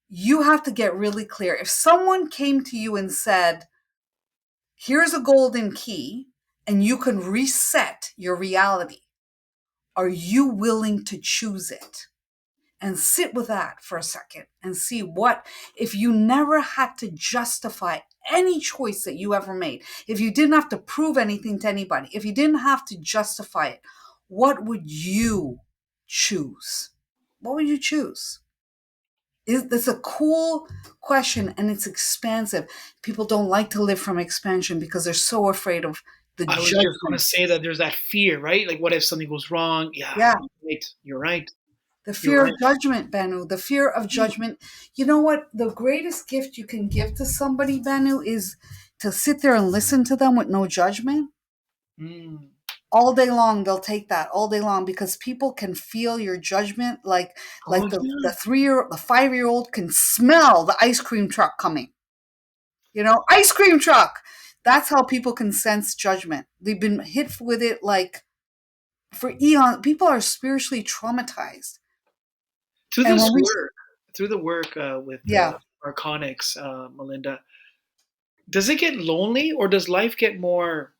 you have to get really clear. If someone came to you and said, here's a golden key and you can reset your reality, are you willing to choose it? And sit with that for a second and see what, if you never had to justify any choice that you ever made, if you didn't have to prove anything to anybody, if you didn't have to justify it, what would you choose? What would you choose? That's a cool question, and it's expansive. People don't like to live from expansion because they're so afraid of the I was just going to judgment. say that there's that fear, right? Like, what if something goes wrong? Yeah, Yeah. right. You're right. The You're fear right. of judgment, Banu, the fear of judgment. You know what? The greatest gift you can give to somebody, Banu, is to sit there and listen to them with no judgment. Mm. All day long, they'll take that all day long because people can feel your judgment, Oh like the yeah. 3-year, the 5-year-old can smell the ice cream truck coming. Ice cream truck. That's how people can sense judgment. They've been hit with it like for eon. People are spiritually traumatized, Through and this when we, work, through the work with yeah, Marconics, Melinda, does it get lonely or does life get more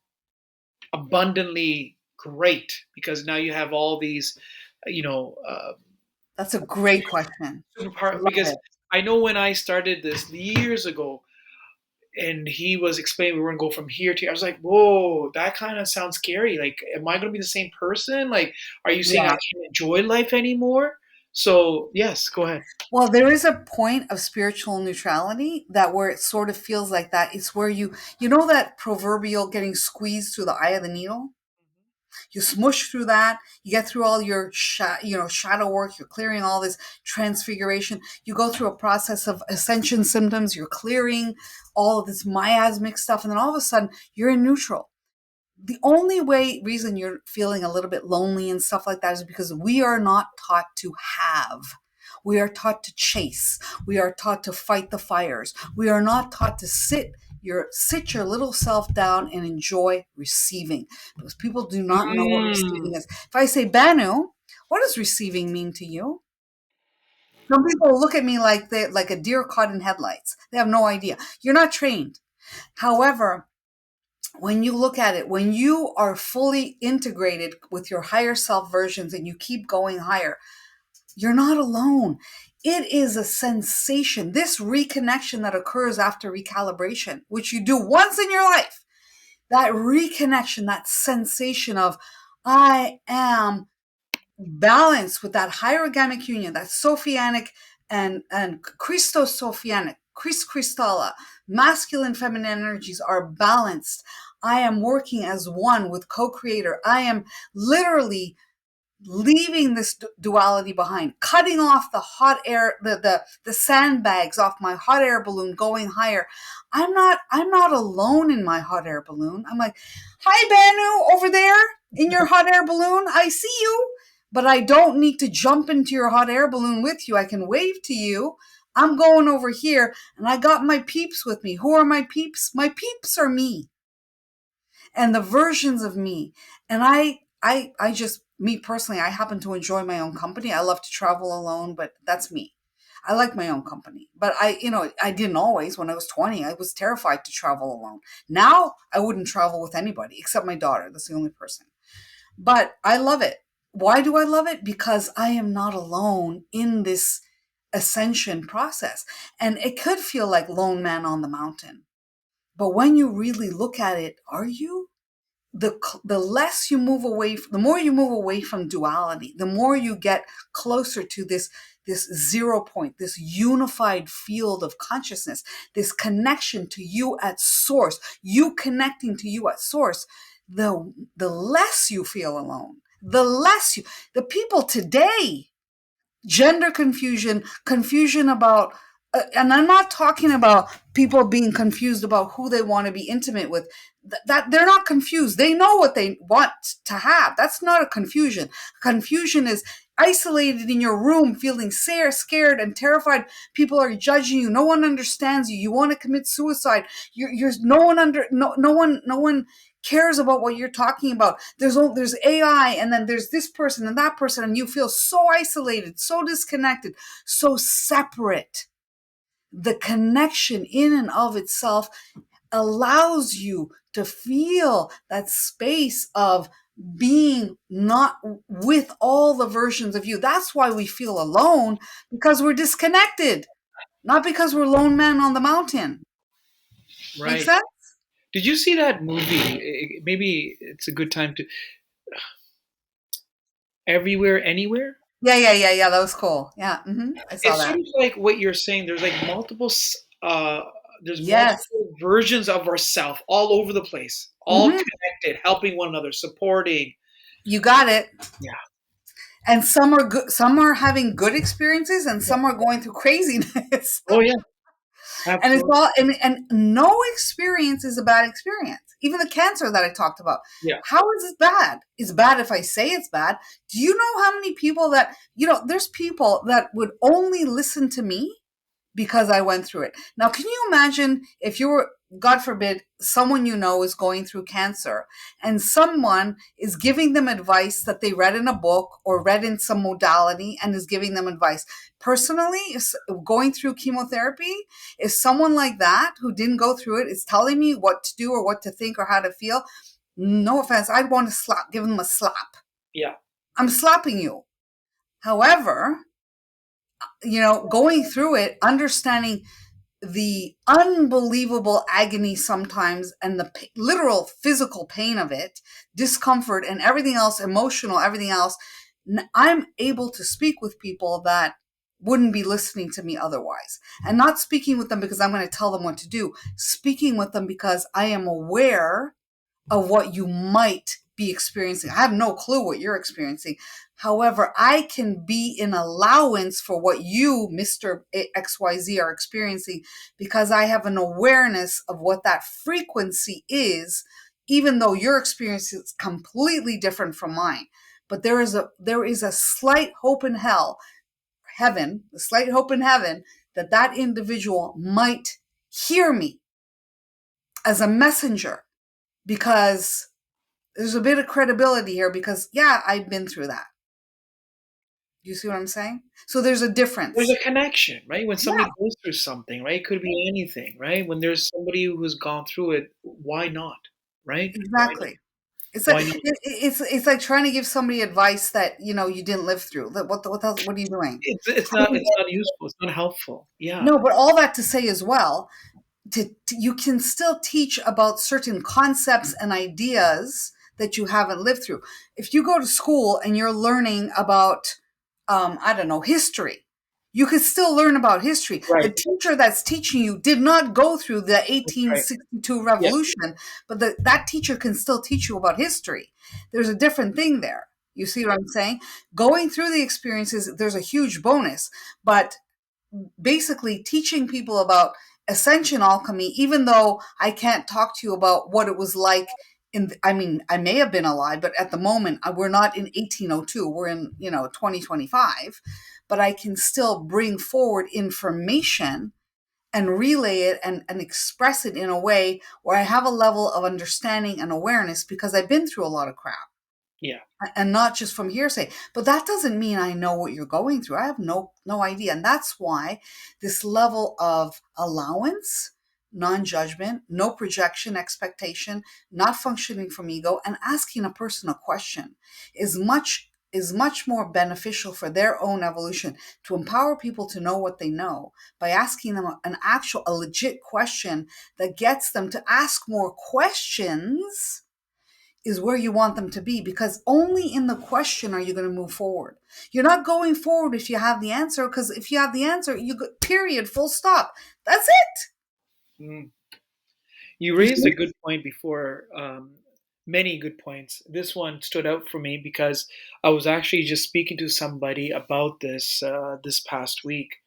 abundantly great because now you have all these, you know, that's a great question. Love because it. I know when I started this years ago, and he was explaining we were gonna go from here to here. I was like, whoa, that kind of sounds scary. Like, am I gonna be the same person? Like, are you saying I Yeah. can't enjoy life anymore? So yes, go ahead. Well, there is a point of spiritual neutrality that where it sort of feels like that. It's where you know that proverbial getting squeezed through the eye of the needle. You smush through that. You get through all your shadow work. You're clearing all this transfiguration. You go through a process of ascension symptoms. You're clearing all of this miasmic stuff, and then all of a sudden you're in neutral. The only reason you're feeling a little bit lonely and stuff like that is because we are not taught to have. We are taught to chase. We are taught to fight the fires. We are not taught to sit your little self down and enjoy receiving, because people do not know what Mm. receiving is. If I say, Banu, what does receiving mean to you? Some people look at me like they like a deer caught in headlights. They have no idea. You're not trained. However, when you look at it, when you are fully integrated with your higher self versions and you keep going higher, you're not alone. It is a sensation. This reconnection that occurs after recalibration, which you do once in your life, that reconnection, that sensation of I am balanced with that hierogamic union, that Sophianic and Christosophianic, Christalla, masculine, feminine energies are balanced. I am working as one with co-creator. I am literally leaving this duality behind, cutting off the hot air, the sandbags off my hot air balloon, going higher. I'm not alone in my hot air balloon. I'm like, hi Banu, over there in your hot air balloon. I see you, but I don't need to jump into your hot air balloon with you. I can wave to you. I'm going over here and I got my peeps with me. Who are my peeps? My peeps are me and the versions of me. And I just, me personally, I happen to enjoy my own company. I love to travel alone, but that's me. I like my own company, but I didn't always. When I was 20, I was terrified to travel alone. Now I wouldn't travel with anybody except my daughter. That's the only person. But I love it. Why do I love it? Because I am not alone in this ascension process. And it could feel like lone man on the mountain. But when you really look at it, are you? The less you move away, the more you move away from duality, the more you get closer to this this zero point, this unified field of consciousness, this connection to you at source, you connecting to you at source, the less you feel alone, the people today, gender confusion, confusion about, and I'm not talking about people being confused about who they want to be intimate with. That they're not confused. They know what they want to have. That's not a confusion. Confusion is isolated in your room, feeling scared and terrified. People are judging you. No one understands you. You want to commit suicide. You're no one cares about what you're talking about. There's AI, and then there's this person and that person, and you feel so isolated, so disconnected, so separate. The connection in and of itself allows you to feel that space of being not with all the versions of you. That's why we feel alone, because we're disconnected, not because we're lone man on the mountain. Make Right. sense? Did you see that movie? Maybe it's a good time to Everywhere, Anywhere. Yeah. That was cool. Yeah, I saw It's sort that. of like what you're saying. There's like there's Yes. multiple versions of ourself all over the place, all hmm connected, helping one another, supporting. You got it. Yeah. And some are good, some are having good experiences, and Yeah. some are going through craziness. Oh yeah. And it's Absolutely. all, and no experience is a bad experience. Even the cancer that I talked about. Yeah. How is it bad? It's bad if I say it's bad. Do you know how many people that, there's people that would only listen to me because I went through it. Now, can you imagine if you were, God forbid, someone you know is going through cancer, and someone is giving them advice that they read in a book or read in some modality and is giving them advice? Personally, going through chemotherapy, if someone like that who didn't go through it is telling me what to do or what to think or how to feel, no offense, I'd want to give them a slap. Yeah. I'm slapping you. However, going through it, understanding the unbelievable agony sometimes, and the literal physical pain of it, discomfort and everything else, emotional, everything else, I'm able to speak with people that wouldn't be listening to me otherwise. And not speaking with them because I'm going to tell them what to do, speaking with them because I am aware of what you might be experiencing. I have no clue what you're experiencing. However, I can be in allowance for what you, Mr. XYZ, are experiencing, because I have an awareness of what that frequency is, even though your experience is completely different from mine. But there is a slight hope in heaven, a slight hope in heaven, that individual might hear me as a messenger, because there's a bit of credibility here, because yeah, I've been through that. Do you see what I'm saying? So there's a There's difference. a connection, right? When Yeah, somebody goes through something, right? It could be anything, right? When there's somebody who's gone through it, why not? Right? Why not? exactly. It's like Why not? it's like trying to give somebody advice that you didn't live through. What are you doing? It's not useful. It's not helpful. Yeah. No, but all that to say as well, you can still teach about certain concepts and ideas that you haven't lived through. If you go to school and you're learning about, I don't know, history, you could still learn about history. The Right. teacher that's teaching you did not go through the That's right. 1862 Yeah. revolution, but that teacher can still teach you about history. There's a different thing there. You see what I'm saying? Going through the experiences, there's a huge bonus, but basically teaching people about ascension alchemy, even though I can't talk to you about what it was like I mean, I may have been alive, but at the moment, we're not in 1802. We're in, 2025. But I can still bring forward information and relay it, and express it in a way where I have a level of understanding and awareness, because I've been through a lot of crap, Yeah. and not just from hearsay. But that doesn't mean I know what you're going through. I have no idea. And that's why this level of allowance, non-judgment, no projection, expectation, not functioning from ego, and asking a person a question is much more beneficial for their own evolution, to empower people to know what they know by asking them a legit question that gets them to ask more questions, is where you want them to be, because only in the question are you going to move forward. You're not going forward if you have the answer, because if you have the answer, you go, period, full stop. That's it. Mm. You You raised a see? good point before, many good points. This one stood out for me because I was actually just speaking to somebody about this this past week,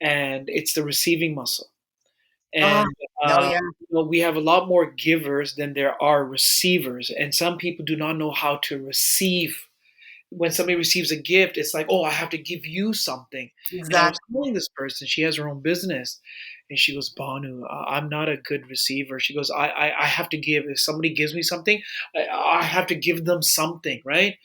and it's the receiving muscle. Ah, And oh yeah. we have a lot more givers than there are receivers, and some people do not know how to receive. When somebody receives a gift, it's like, oh, I have to give you something. And I was Exactly. telling this person, she has her own business, and she goes, Banu, I'm not a good receiver. She goes, I have to give. If somebody gives me something, I have to give them something, right?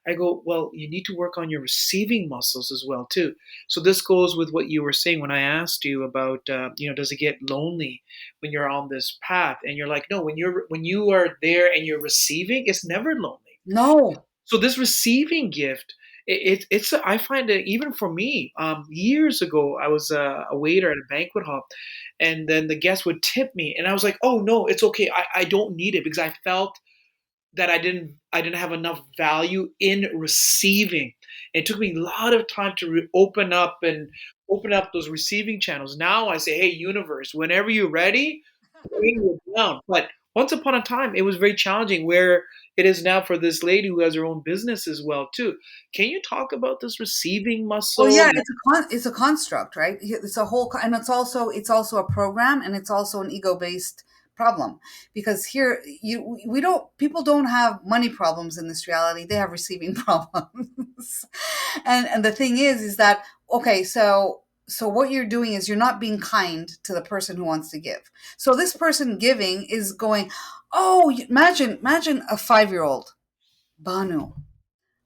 I go, well, you need to work on your receiving muscles as well too. So this goes with what you were saying when I asked you about, does it get lonely when you're on this path? And you're like, no, when you are there and you're receiving, it's never lonely. No. So this receiving gift, it's I find it even for me. Years ago, I was a waiter at a banquet hall, and then the guest would tip me, and I was like, "Oh no, it's okay. I don't need it," because I felt that I didn't have enough value in receiving. It took me a lot of time to open up those receiving channels. Now I say, "Hey, universe, whenever you're ready, bring it down." But once upon a time, it was very challenging. Where it is now for this lady who has her own business as well too. Can you talk about this receiving Well, muscle? yeah, it's a construct, right? It's a whole, and it's also a program, and it's also an ego based problem, because here we don't people don't have money problems in this reality. They have receiving problems, and the thing is that, okay, so what you're doing is you're not being kind to the person who wants to give. So this person giving is going, oh, imagine a 5-year old, Banu,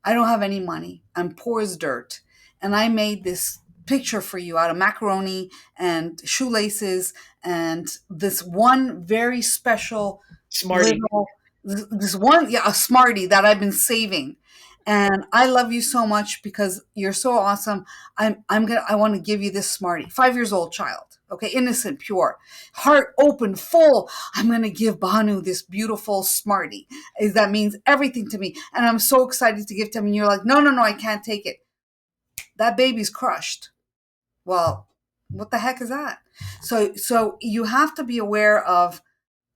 I don't have any money. I'm poor as dirt. And I made this picture for you out of macaroni and shoelaces and this one very special Smarty. little, this one, yeah, a Smartie that I've been saving. And I love you so much because you're so awesome. I want to give you this Smartie. 5 years old child. Okay. Innocent, pure, heart open, full. I'm going to give Banu this beautiful Smartie. That means everything to me. And I'm so excited to give to him. And you're like, no, no, no, I can't take it. That baby's crushed. Well, what the heck is that? So you have to be aware of,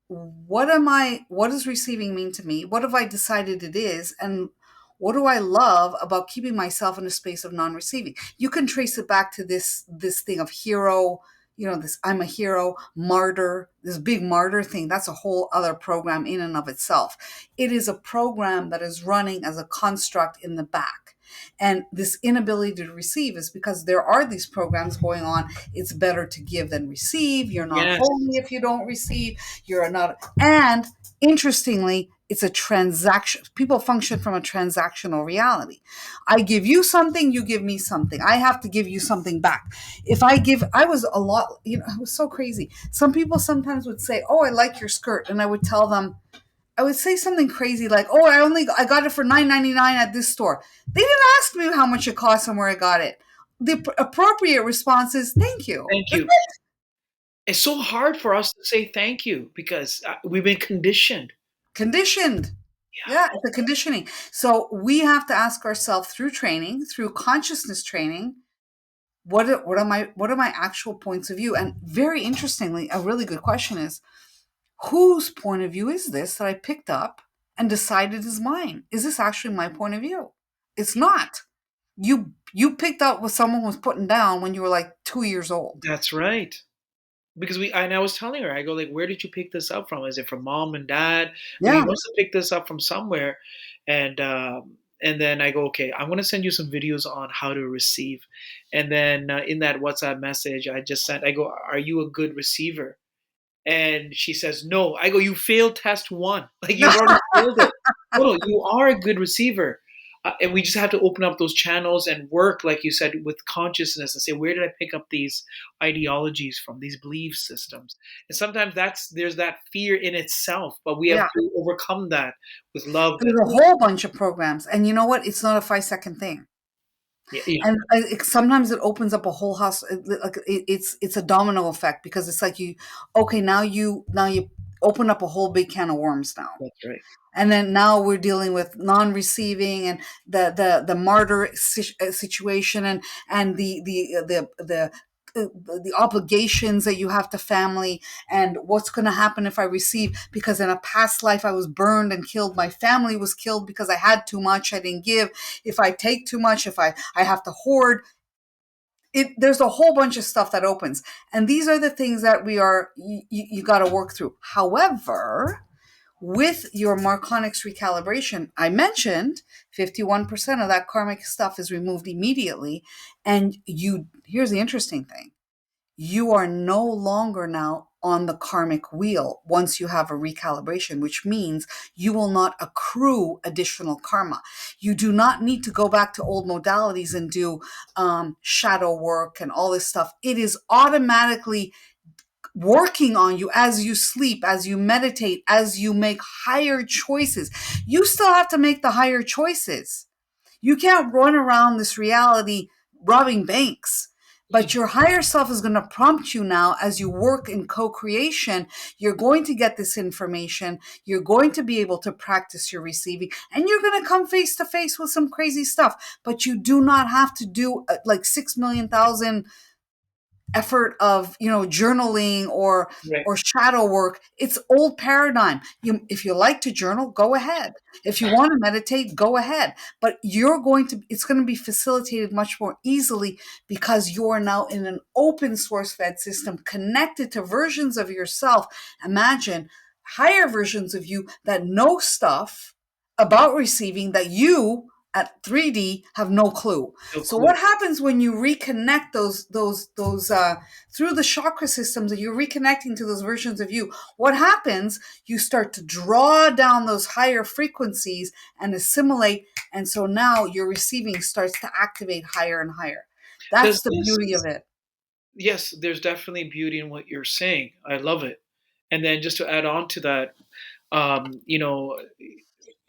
what does receiving mean to me? What have I decided it is? And what do I love about keeping myself in a space of non-receiving? You can trace it back to this thing of hero, this I'm a hero, martyr, this big martyr thing. That's a whole other program in and of itself. It is a program that is running as a construct in the back. And this inability to receive is because there are these programs going on. It's better to give than receive. You're not Yes. holy if you don't receive. You're not. And interestingly, it's a transaction. People function from a transactional reality. I give you something, you give me something. I have to give you something back. If I give, I was a lot, it was so crazy. Some people sometimes would say, oh, I like your skirt. And I would tell them, I would say something crazy like, "Oh, I got it for 9.99 at this store." They didn't ask me how much it cost and where I got it. The appropriate response is, "Thank you." Thank That's you. it. It's so hard for us to say thank you because we've been conditioned. Conditioned. Yeah, Yeah. it's a conditioning. So we have to ask ourselves through training, through consciousness training, what are my actual points of view? And very interestingly, a really good question is, whose point of view is this that I picked up and decided is mine? Is this actually my point of view? It's not. You picked up what someone was putting down when you were like 2 years old. That's right. Because and I was telling her, I go like, where did you pick this up from? Is it from mom and dad? I go, Yeah. you must have picked this up from somewhere. And then I go, okay, I'm gonna send you some videos on how to receive. And then in that WhatsApp message, I go, are you a good receiver? And she says, no. I go, you failed test one. Like you've already failed it. No, no, you are a good receiver. And we just have to open up those channels and work, like you said, with consciousness and say, where did I pick up these ideologies from, these belief systems? And sometimes there's that fear in itself, but we have Yeah. to overcome that with love There's and a whole bunch of programs. And you know what? It's not a 5-second thing. yeah, yeah, And sometimes it opens up a whole house. Like it's a domino effect, because it's like okay, now you opened up a whole big can of worms now. That's right. And then now we're dealing with non-receiving and the martyr situation, and the obligations that you have to family, and what's going to happen if I receive, because in a past life I was burned and killed, my family was killed because I had too much, I didn't give. If I take too much, if I have to hoard it, there's a whole bunch of stuff that opens, and these are the things that you got to work through. However, with your Marconics recalibration, I mentioned 51% of that karmic stuff is removed immediately. And here's the interesting thing, you are no longer now on the karmic wheel once you have a recalibration, which means you will not accrue additional karma. You do not need to go back to old modalities and do shadow work and all this stuff. It is automatically working on you as you sleep, as you meditate, as you make higher choices. You still have to make the higher choices. You can't run around this reality robbing banks. But your higher self is going to prompt you now as you work in co creation. You're going to get this information. You're going to be able to practice your receiving, and you're going to come face to face with some crazy stuff. But you do not have to do like 6,000,000 effort of journaling Right. or shadow work. It's old paradigm. If you like to journal, go ahead. If you want to meditate, go ahead. But it's going to be facilitated much more easily because you're now in an open source fed system connected to versions of yourself. Imagine higher versions of you that know stuff about receiving that you at 3D have no clue. No So clue. what happens when you reconnect those through the chakra systems, and you're reconnecting to those versions of you? What happens? You start to draw down those higher frequencies and assimilate, and so now your receiving starts to activate higher and higher. That's Does the this? beauty of it. Yes, there's definitely beauty in what you're saying. I love it. And then just to add on to that, you know,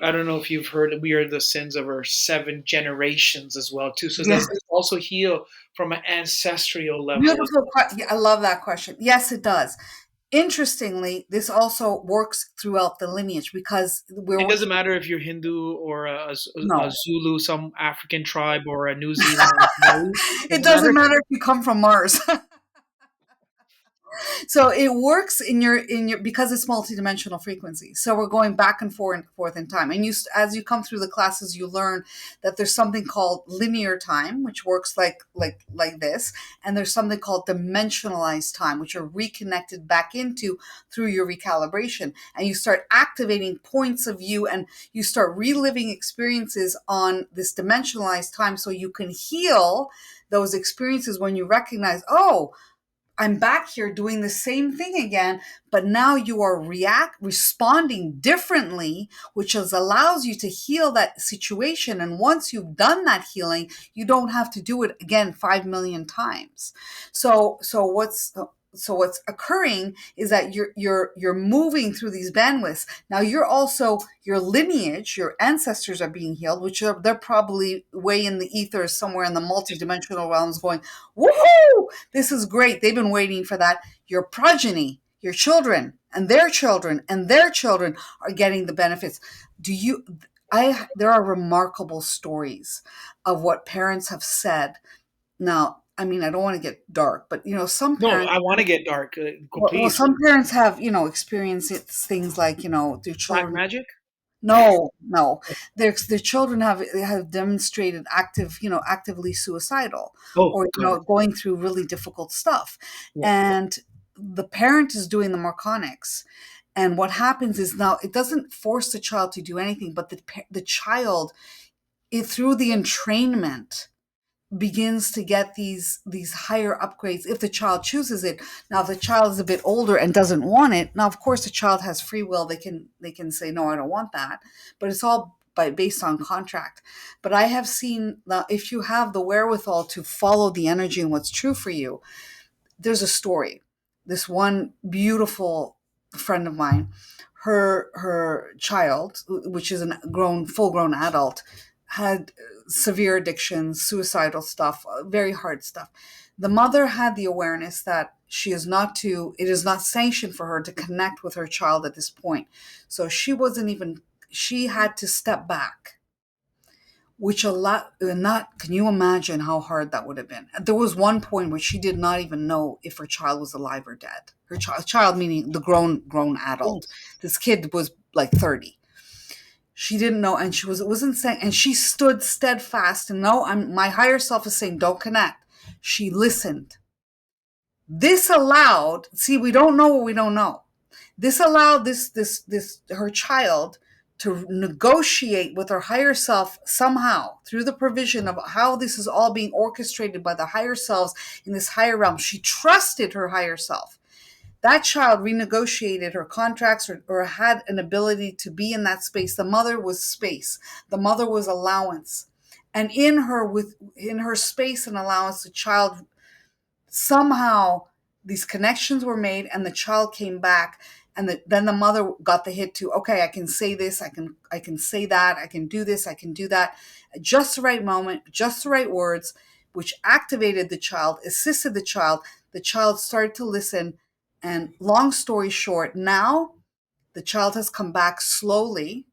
I don't know if you've heard we are the sins of our 7 generations as well too. So Yes. does this also heal from an ancestral level? Beautiful. Yeah, I love that question. Yes, it does. Interestingly, this also works throughout the lineage because we're It doesn't working. matter if you're Hindu or a No, Zulu, some African tribe, or a New Zealand Maori. it Doesn't matter. doesn't matter if you come from Mars. So it works in your because it's multidimensional frequency. So we're going back and forth in time. And as you come through the classes, you learn that there's something called linear time, which works like this, and there's something called dimensionalized time, which are reconnected back into through your recalibration. And you start activating points of view, and you start reliving experiences on this dimensionalized time, so you can heal those experiences when you recognize, oh, I'm back here doing the same thing again, but now you are responding differently, which allows you to heal that situation. And once you've done that healing, you don't have to do it again 5 million times. So what's occurring is that you're moving through these bandwidths. Now you're also, your lineage, your ancestors are being healed, they're probably way in the ether somewhere in the multidimensional realms going, woohoo! This is great. They've been waiting for that. Your progeny, your children, and their children, and their children are getting the benefits. Do you? There are remarkable stories of what parents have said. Now, I mean, I don't want to get dark, but some No, parents. I want to get dark. Well, Please. some parents have, experienced things like, their Black children. magic. No, no, their children have demonstrated actively suicidal, Oh, or got it. going through really difficult stuff, Yeah. and the parent is doing the Marconics, and what happens is, now it doesn't force the child to do anything, but the child, through the entrainment, begins to get these higher upgrades if the child chooses it. Now if the child is a bit older and doesn't want it, now of course the child has free will. They can say, no, I don't want that, but it's all based on contract. But I have seen, now if you have the wherewithal to follow the energy and what's true for you, there's a story. This one beautiful friend of mine, her child, which is a full grown adult, had severe addictions, suicidal stuff, very hard stuff. The mother had the awareness that it is not sanctioned for her to connect with her child at this point. So she had to step back, which a lot, not, can you imagine how hard that would have been? There was one point where she did not even know if her child was alive or dead. Her child meaning the grown adult. Yes. This kid was like 30. She didn't know, and it wasn't saying, and she stood steadfast. And no, my higher self is saying, don't connect. She listened. This allowed, see, we don't know what we don't know. This allowed this her child to negotiate with her higher self somehow through the provision of how this is all being orchestrated by the higher selves in this higher realm. She trusted her higher self. That child renegotiated her contracts, or had an ability to be in that space. The mother was space. The mother was allowance. And in her space and allowance, the child somehow, these connections were made and the child came back, and then the mother got the hit to, okay, I can say this, I can say that, I can do this, I can do that, just the right moment, just the right words, which activated the child, assisted the child started to listen. And long story short, now the child has come back slowly,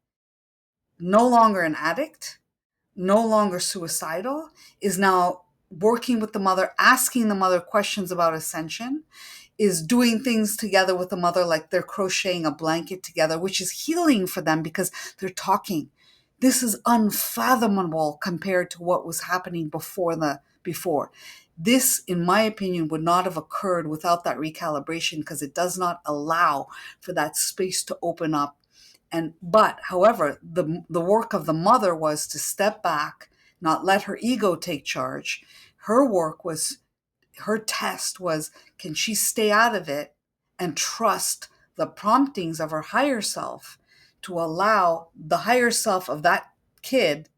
no longer an addict, no longer suicidal, is now working with the mother, asking the mother questions about ascension, is doing things together with the mother, like they're crocheting a blanket together, which is healing for them because they're talking. This is unfathomable compared to what was happening before. This, in my opinion, would not have occurred without that recalibration, because it does not allow for that space to open up. However, the work of the mother was to step back, not let her ego take charge. Her test was, can she stay out of it and trust the promptings of her higher self, to allow the higher self of that kid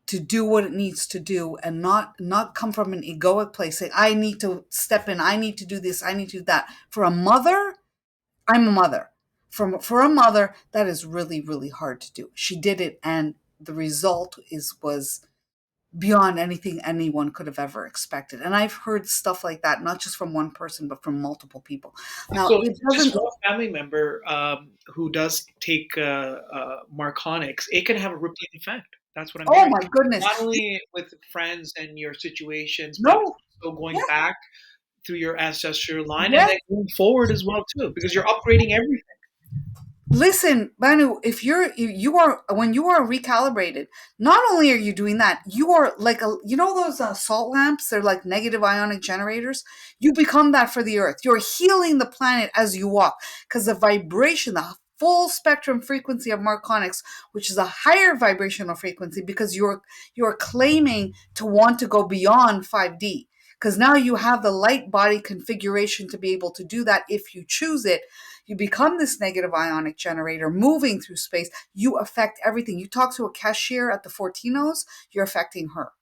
to do what it needs to do, and not come from an egoic place saying, I need to step in, I need to do this, I need to do that. For a mother, I'm a mother. For a mother, that is really, really hard to do. She did it, and the result was beyond anything anyone could have ever expected. And I've heard stuff like that, not just from one person, but from multiple people. Now, So it just doesn't. one family member who does take Marconics, it can have a rippling effect. That's what I'm Oh hearing. my goodness. Not only with friends and your situations, but No. also going Yeah. back through your ancestral line and Yes. then going forward as well too, because you're upgrading everything. Listen, Banu, if you are when you are recalibrated, not only are you doing that, you are like those salt lamps. They're like negative ionic generators. You become that for the earth. You're healing the planet as you walk, because the vibration, the full spectrum frequency of Marconics, which is a higher vibrational frequency, because you're claiming to want to go beyond 5D. Because now you have the light body configuration to be able to do that if you choose it. You become this negative ionic generator moving through space. You affect everything. You talk to a cashier at the Fortinos, you're affecting her.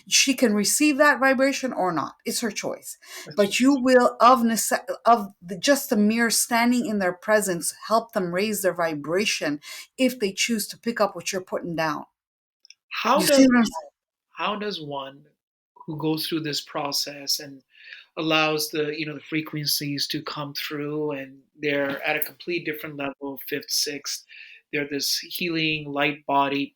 She can receive that vibration or not. It's her choice. That's But you will, just the mere standing in their presence, help them raise their vibration if they choose to pick up what you're putting down. how You see does what I'm how does one who goes through this process and allows the frequencies to come through, and they're at a complete different level, fifth, sixth, they're this healing light body,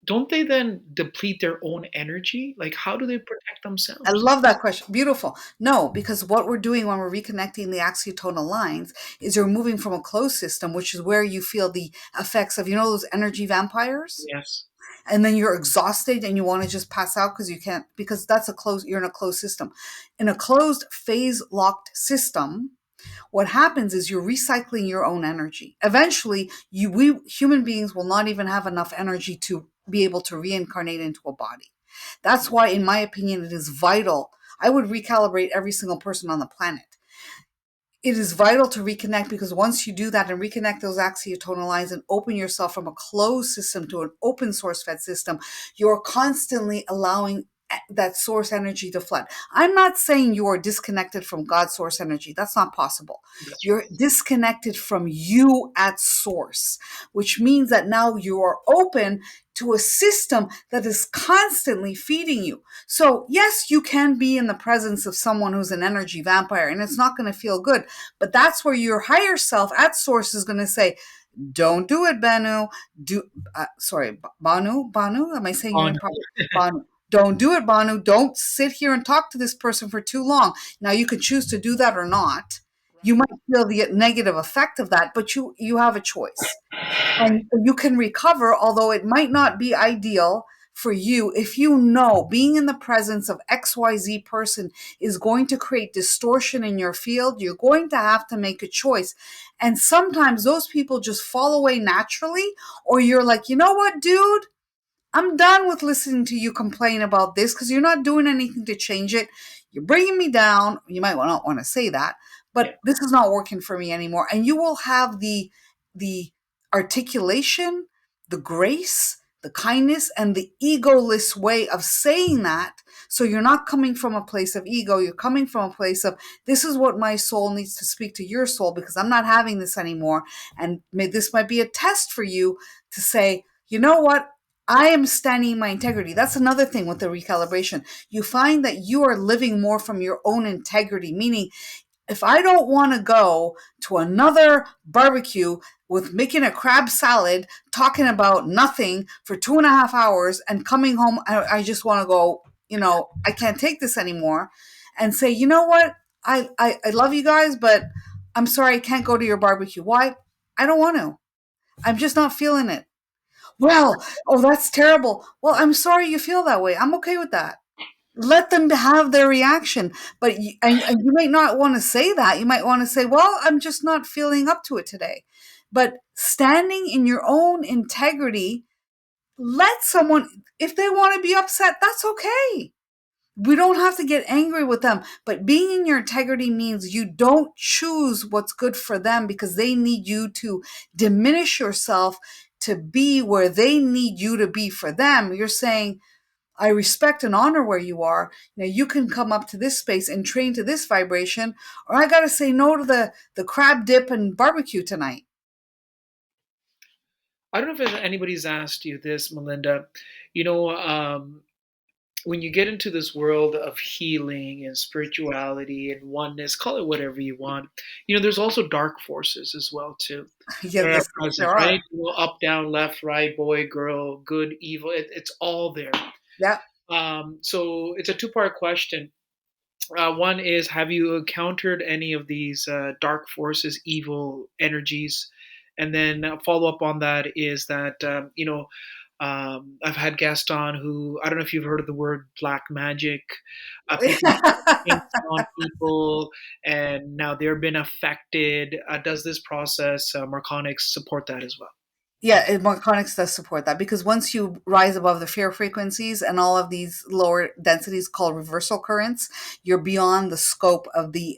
don't they then deplete their own energy? Like, how do they protect I themselves? love that question. Beautiful. No, because what we're doing when we're reconnecting the axiotonal lines is you're moving from a closed system, which is where you feel the effects of, those energy vampires. Yes. And then you're exhausted and you want to just pass out because you can't, because you're in a closed system. In a closed phase locked system, what happens is you're recycling your own energy. Eventually, we human beings will not even have enough energy to be able to reincarnate into a body. That's why, in my opinion, it is vital. I would recalibrate every single person on the planet. It is vital to reconnect, because once you do that and reconnect those axiotonal lines and open yourself from a closed system to an open source fed system, you're constantly allowing that source energy to flood. I'm not saying you are disconnected from God's source energy. That's not possible. That's You're right. disconnected from you at source, which means that now you are open to a system that is constantly feeding you. So, yes, you can be in the presence of someone who's an energy vampire and it's not going to feel good, but that's where your higher self at source is going to say, don't do it, Banu. Sorry, Banu. Banu. Am I saying your name On. properly? Banu. Don't do it, Banu. Don't sit here and talk to this person for too long. Now you can choose to do that or not. You Right. might feel the negative effect of that, but you have a choice and you can recover, although it might not be ideal for you. If you know being in the presence of XYZ person is going to create distortion in your field, you're going to have to make a choice. And sometimes those people just fall away naturally, or you're like, you know what, dude, I'm done with listening to you complain about this because you're not doing anything to change it. You're bringing me down. You might not want to say that, Yeah. but this is not working for me anymore. And you will have the articulation, the grace, the kindness, and the egoless way of saying that. So you're not coming from a place of ego. You're coming from a place of, this is what my soul needs to speak to your soul because I'm not having this anymore. And this might be a test for you to say, you know what? I am standing in my integrity. That's another thing with the recalibration. You find that you are living more from your own integrity, meaning if I don't want to go to another barbecue with making a crab salad, talking about nothing for 2.5 hours and coming home, I just want to go, I can't take this anymore and say, you know what? I love you guys, but I'm sorry I can't go to your barbecue. Why? I don't want to. I'm just not feeling it. Well, oh, that's terrible. Well, I'm sorry you feel that way. I'm okay with that. Let them have their reaction. But and you might not want to say that. You might want to say, well, I'm just not feeling up to it today. But standing in your own integrity, let someone, if they want to be upset, that's okay. We don't have to get angry with them. But being in your integrity means you don't choose what's good for them because they need you to diminish yourself to be where they need you to be for them. You're saying, I respect and honor where you are. Now you can come up to this space and train to this vibration, or I got to say no to the crab dip and barbecue tonight. I don't know if anybody's asked you this, Melinda. You know, when you get into this world of healing and spirituality and oneness, call it whatever you want. There's also dark forces as well too Yeah, that are there present, are. right? Up, down, left, right, boy, girl, good, evil. It's all there. Yeah. So it's a two-part question. One is, have you encountered any of these dark forces, evil energies? And then follow up on that is that I've had guests on who, I don't know if you've heard of the word black magic. People things on people, and now they've been affected. Does this process, Marconics, support that as well? Yeah, Marconics does support that because once you rise above the fear frequencies and all of these lower densities called reversal currents, you're beyond the scope of the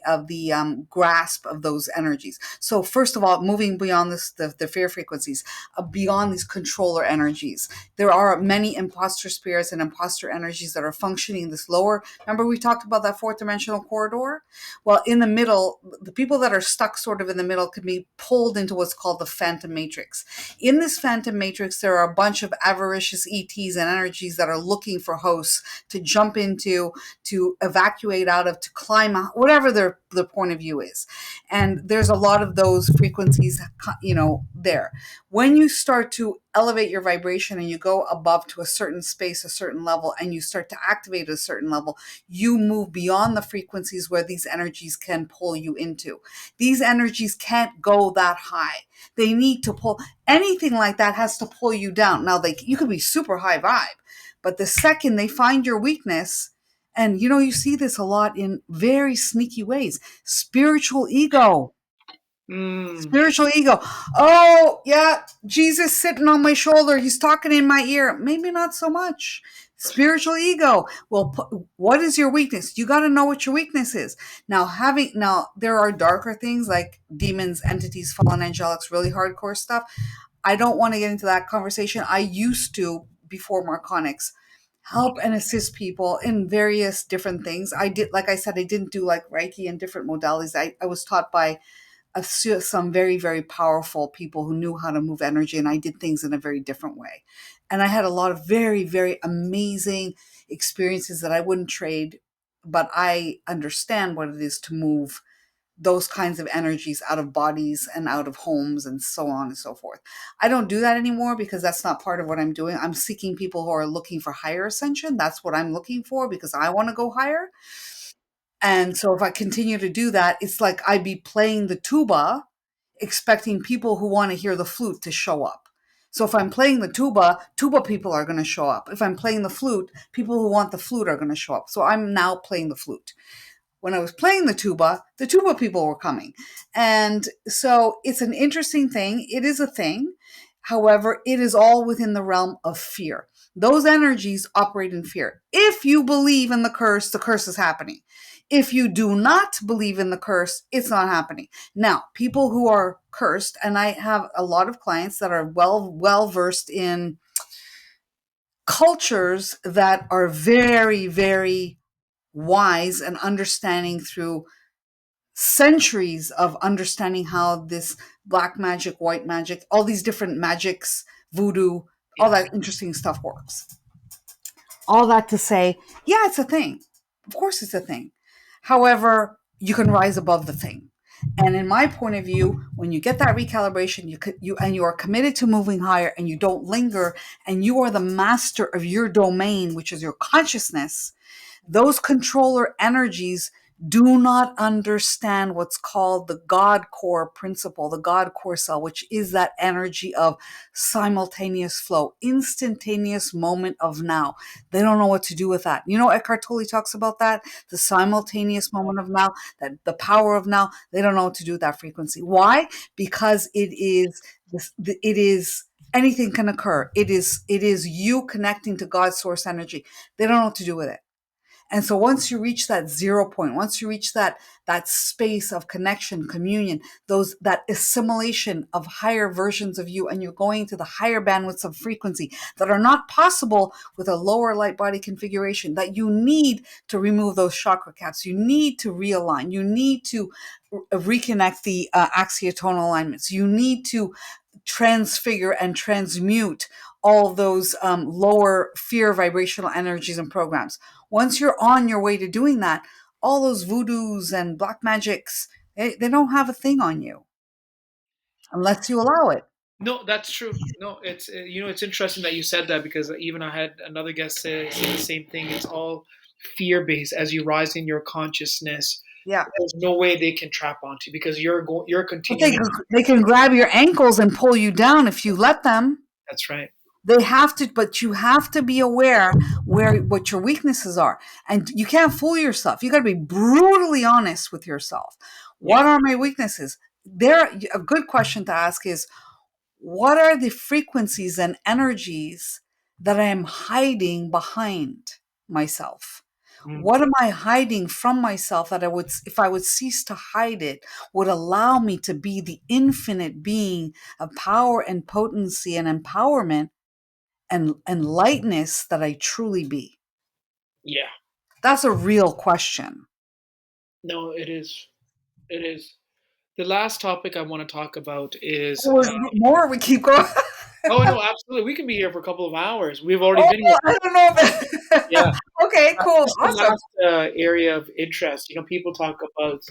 grasp of those energies. So first of all, moving beyond the fear frequencies, beyond these controller energies, there are many imposter spirits and imposter energies that are functioning in this lower. Remember we talked about that fourth dimensional corridor? Well, in the middle, the people that are stuck sort of in the middle can be pulled into what's called the phantom matrix. In this phantom matrix, there are a bunch of avaricious ETs and energies that are looking for hosts to jump into, to evacuate out of, to climb out, whatever their point of view is. And there's a lot of those frequencies, there. When you start to elevate your vibration and you go above to a certain space, a certain level, and you start to activate at a certain level, you move beyond the frequencies where these energies can pull you into. These energies can't go that high. They need to pull. Anything like that has to pull you down. Now, you could be super high vibe, but the second they find your weakness, and you see this a lot in very sneaky ways, spiritual ego. Mm. Spiritual ego. Oh, yeah, Jesus sitting on my shoulder. He's talking in my ear. Maybe not so much. Spiritual ego. Well, what is your weakness? You got to know what your weakness is. Now, there are darker things like demons, entities, fallen angelics, really hardcore stuff. I don't want to get into that conversation. I used to, before Marconics, help and assist people in various different things. I did, like I said, I didn't do like Reiki and different modalities. I was taught by some very, very powerful people who knew how to move energy, and I did things in a very different way. And I had a lot of very, very amazing experiences that I wouldn't trade, but I understand what it is to move those kinds of energies out of bodies and out of homes and so on and so forth. I don't do that anymore because that's not part of what I'm doing. I'm seeking people who are looking for higher ascension. That's what I'm looking for because I want to go higher. And so if I continue to do that, it's like I'd be playing the tuba, expecting people who want to hear the flute to show up. So if I'm playing the tuba, tuba people are going to show up. If I'm playing the flute, people who want the flute are going to show up. So I'm now playing the flute. When I was playing the tuba people were coming. And so it's an interesting thing. It is a thing. However, it is all within the realm of fear. Those energies operate in fear. If you believe in the curse is happening. If you do not believe in the curse, it's not happening. Now, people who are cursed, and I have a lot of clients that are well versed in cultures that are very, very wise and understanding through centuries of understanding how this black magic, white magic, all these different magics, voodoo, all Yeah. that interesting stuff works. All that to say, yeah, it's a thing. Of course, it's a thing. However, you can rise above the thing. And in my point of view, when you get that recalibration, you are committed to moving higher, and you don't linger, and you are the master of your domain, which is your consciousness. Those controller energies do not understand what's called the God core principle, the God core cell, which is that energy of simultaneous flow, instantaneous moment of now. They don't know what to do with that. You know, Eckhart Tolle talks about that, the simultaneous moment of now, that the power of now. They don't know what to do with that frequency. Why? Because it is anything can occur. It is you connecting to God's source energy. They don't know what to do with it. And so once you reach that 0 point, once you reach that space of connection, communion, that assimilation of higher versions of you, and you're going to the higher bandwidths of frequency that are not possible with a lower light body configuration, that you need to remove those chakra caps, you need to realign, you need to reconnect the axiotonal alignments, you need to transfigure and transmute all those lower fear vibrational energies and programs. Once you're on your way to doing that, all those voodoos and black magics, they don't have a thing on you unless you allow it. No, that's true. No, it's it's interesting that you said that because even I had another guest say the same thing. It's all fear based. As you rise in your consciousness, Yeah. there's no way they can trap onto you because you're But they, continuing. they can grab your ankles and pull you down if you let them. That's right. They have to, but you have to be aware where what your weaknesses are. And you can't fool yourself. You got to be brutally honest with yourself. Yeah. What are my weaknesses? There, a good question to ask is, what are the frequencies and energies that I am hiding behind myself? Mm. What am I hiding from myself that I would, if I would cease to hide it, would allow me to be the infinite being of power and potency and empowerment and lightness that I truly be? Yeah. That's a real question. No, it is. It is. The last topic I want to talk about is. Oh, is there more? We keep going. Oh no, absolutely. We can be here for a couple of hours. We've already Oh, been here. I don't know. Yeah. Okay, cool, This is the awesome. last area of interest. People talk about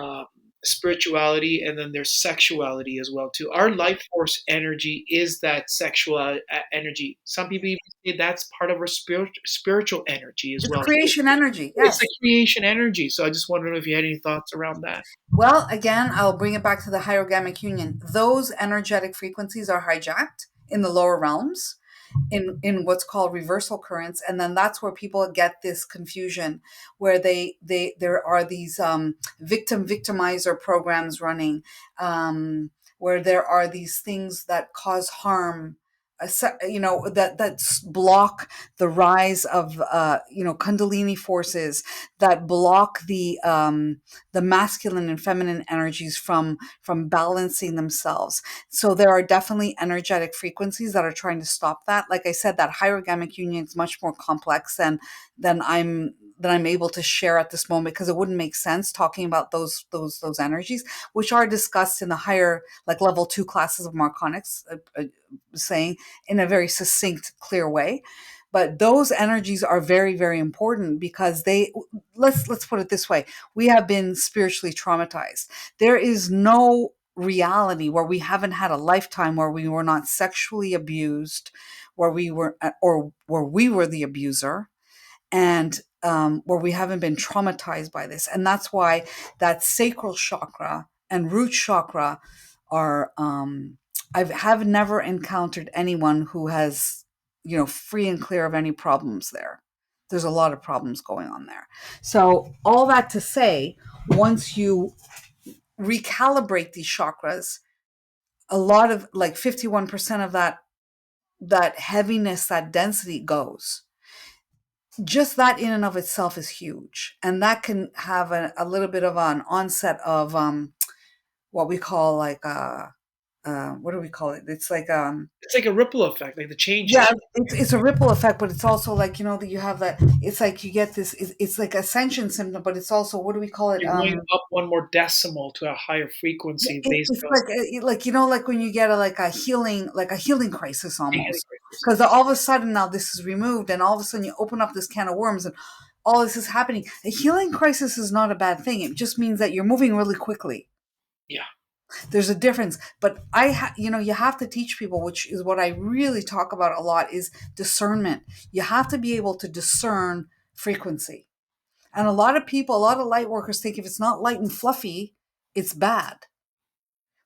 uh, spirituality and then there's sexuality as well too. Our life force energy is that sexual energy. Some people even say that's part of our spiritual energy as It's well. creation energy. It's Yes. the creation energy. So I just wanted to know if you had any thoughts around that. Well, again, I'll bring it back to the hierogamic union. Those energetic frequencies are hijacked in the lower realms in what's called reversal currents, and then that's where people get this confusion where they there are these victimizer programs running, where there are these things that cause harm that block the rise of kundalini forces, that block the masculine and feminine energies from balancing themselves. So there are definitely energetic frequencies that are trying to stop that. Like I said, that hierogamic union is much more complex than I'm able to share at this moment, because it wouldn't make sense talking about those energies, which are discussed in the higher, like level 2 classes of Marconics, saying in a very succinct, clear way. But those energies are very, very important, because let's put it this way: we have been spiritually traumatized. There is no reality where we haven't had a lifetime where we were not sexually abused, where we were, or where we were the abuser, and where we haven't been traumatized by this. And that's why that sacral chakra and root chakra are, I have never encountered anyone who has, free and clear of any problems there. There's a lot of problems going on there. So all that to say, once you recalibrate these chakras, a lot of, like, 51% of that heaviness, that density goes. Just that in and of itself is huge, and that can have a little bit of an onset of what we call, like, what do we call it? It's like, It's like a ripple effect, like the yeah, changes. it's a ripple effect, but it's also like, that you have that. It's like you get this. It's like ascension symptom, but it's also, what do we call it? You're going up one more decimal to a higher frequency based It's on like, like when you get like a healing crisis healing almost, frequency. because all of a sudden now this is removed, and all of a sudden you open up this can of worms, and all this is happening. A healing crisis is not a bad thing. It just means that you're moving really quickly. Yeah. There's a difference, but you have to teach people, which is what I really talk about a lot, is discernment. You have to be able to discern frequency. And a lot of people, a lot of light workers think if it's not light and fluffy, it's bad. Mm.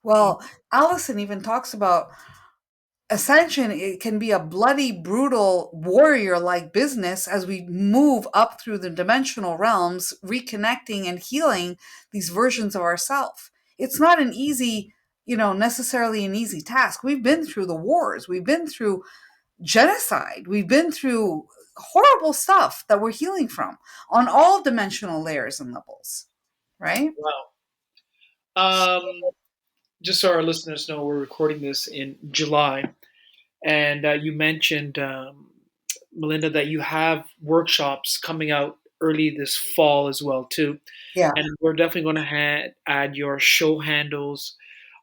Well, Allison even talks about ascension. It can be a bloody, brutal, warrior like business as we move up through the dimensional realms, reconnecting and healing these versions of ourselves. It's not an easy, necessarily an easy task. We've been through the wars, we've been through genocide, we've been through horrible stuff that we're healing from on all dimensional layers and levels, right? Wow. Just so our listeners know, we're recording this in July, and you mentioned, Melinda, that you have workshops coming out early this fall as well too, Yeah. and we're definitely going to add your show handles,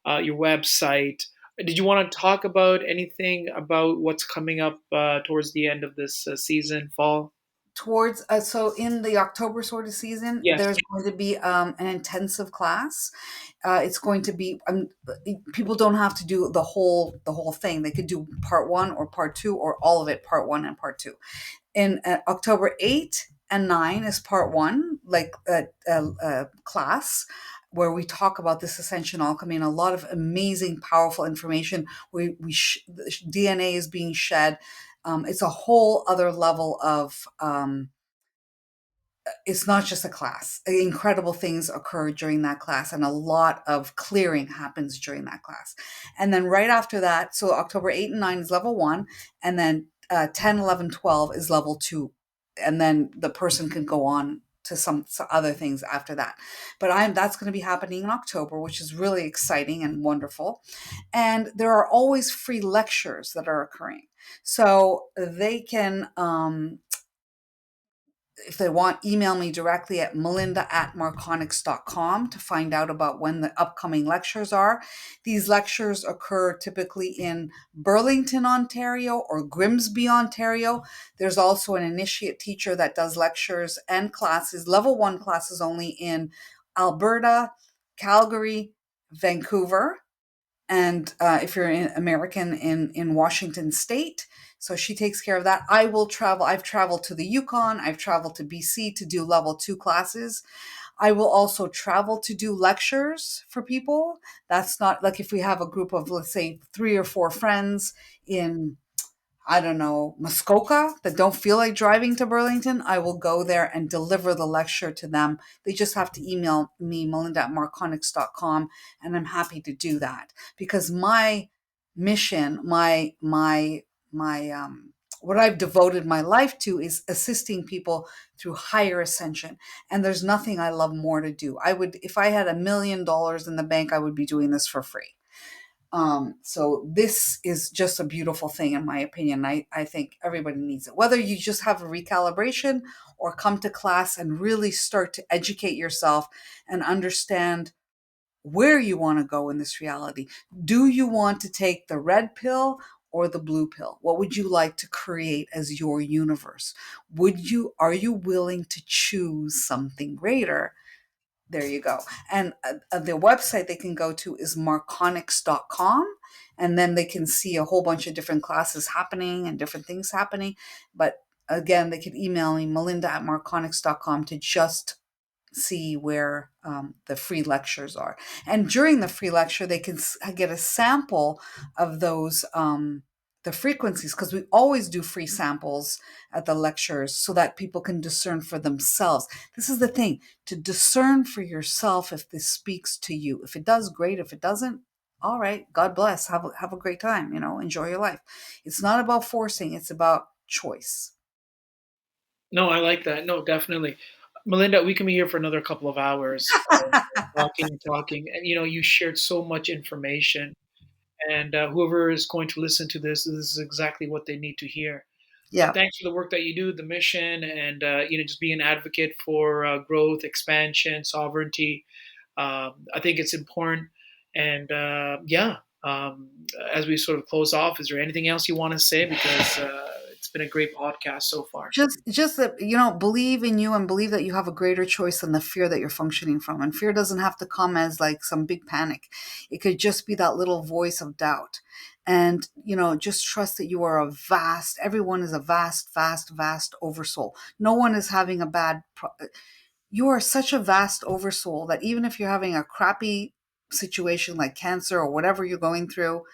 your website. Did you want to talk about anything about what's coming up towards the end of this season, fall? Towards So in the October sort of season, Yes. there's going to be an intensive class. It's going to be, people don't have to do the whole thing. They could do part one or part two, or all of it, part one and part two. In October 8 and 9 is part one, like a class where we talk about this ascension alchemy and a lot of amazing, powerful information. The DNA is being shed. It's a whole other level of. It's not just a class. Incredible things occur during that class, and a lot of clearing happens during that class. And then right after that, so October 8 and 9 is level 1, and then 10, 11, 12 is level 2. And then the person can go on to some other things after that. But that's going to be happening in October, which is really exciting and wonderful. And there are always free lectures that are occurring. So they can, if they want, email me directly at melinda@marconics.com to find out about when the upcoming lectures are. These lectures occur typically in Burlington, Ontario, or Grimsby, Ontario. There's also an initiate teacher that does lectures and classes, level 1 classes only, in Alberta, Calgary, Vancouver, and if you're an American, in Washington State. So she takes care of that. I will travel. I've traveled to the Yukon. I've traveled to BC to do level 2 classes. I will also travel to do lectures for people. That's not like, if we have a group of, let's say, 3 or 4 friends in, I don't know, Muskoka, that don't feel like driving to Burlington, I will go there and deliver the lecture to them. They just have to email me, Melinda@marconics.com, and I'm happy to do that, because my mission, my what I've devoted my life to is assisting people through higher ascension. And there's nothing I love more to do. I would, if I had $1 million in the bank, I would be doing this for free. So this is just a beautiful thing, in my opinion. I think everybody needs it. Whether you just have a recalibration or come to class and really start to educate yourself and understand where you want to go in this reality. Do you want to take the red pill or the blue pill? What would you like to create as your universe? Are you willing to choose something greater? There you go. And the website they can go to is marconics.com. And then they can see a whole bunch of different classes happening and different things happening. But again, they could email me, Melinda at marconics.com, to just see where the free lectures are. And during the free lecture, they can get a sample of those the frequencies, because we always do free samples at the lectures so that people can discern for themselves. This is the thing, to discern for yourself if this speaks to you. If it does, great. If it doesn't, all right, God bless. Have a great time, enjoy your life. It's not about forcing, it's about choice. No, I like that. No, definitely. Melinda, we can be here for another couple of hours, talking and talking. And, you shared so much information. And whoever is going to listen to this is exactly what they need to hear. But Yeah. thanks for the work that you do, the mission, and just being an advocate for growth, expansion, sovereignty. I think it's important. And yeah, as we sort of close off, is there anything else you want to say? Because it's been a great podcast so far. Just that, believe in you and believe that you have a greater choice than the fear that you're functioning from. And fear doesn't have to come as like some big panic. It could just be that little voice of doubt. And just trust that you are everyone is a vast oversoul. No one is having a you are such a vast oversoul that even if you're having a crappy situation like cancer or whatever you're going through,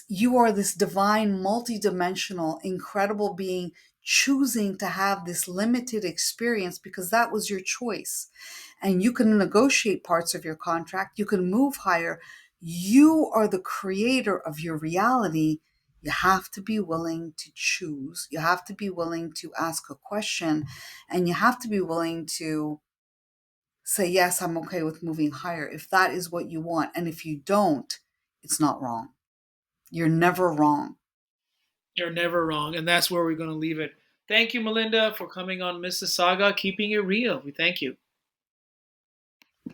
you are this divine, multidimensional, incredible being choosing to have this limited experience because that was your choice. And you can negotiate parts of your contract, you can move higher. You are the creator of your reality. You have to be willing to choose. You have to be willing to ask a question, and you have to be willing to say, yes, I'm okay with moving higher if that is what you want. And if you don't, it's not wrong. You're never wrong. You're never wrong, and that's where we're going to leave it. Thank you, Melinda, for coming on Mrs. Saga, keeping it real. We thank you.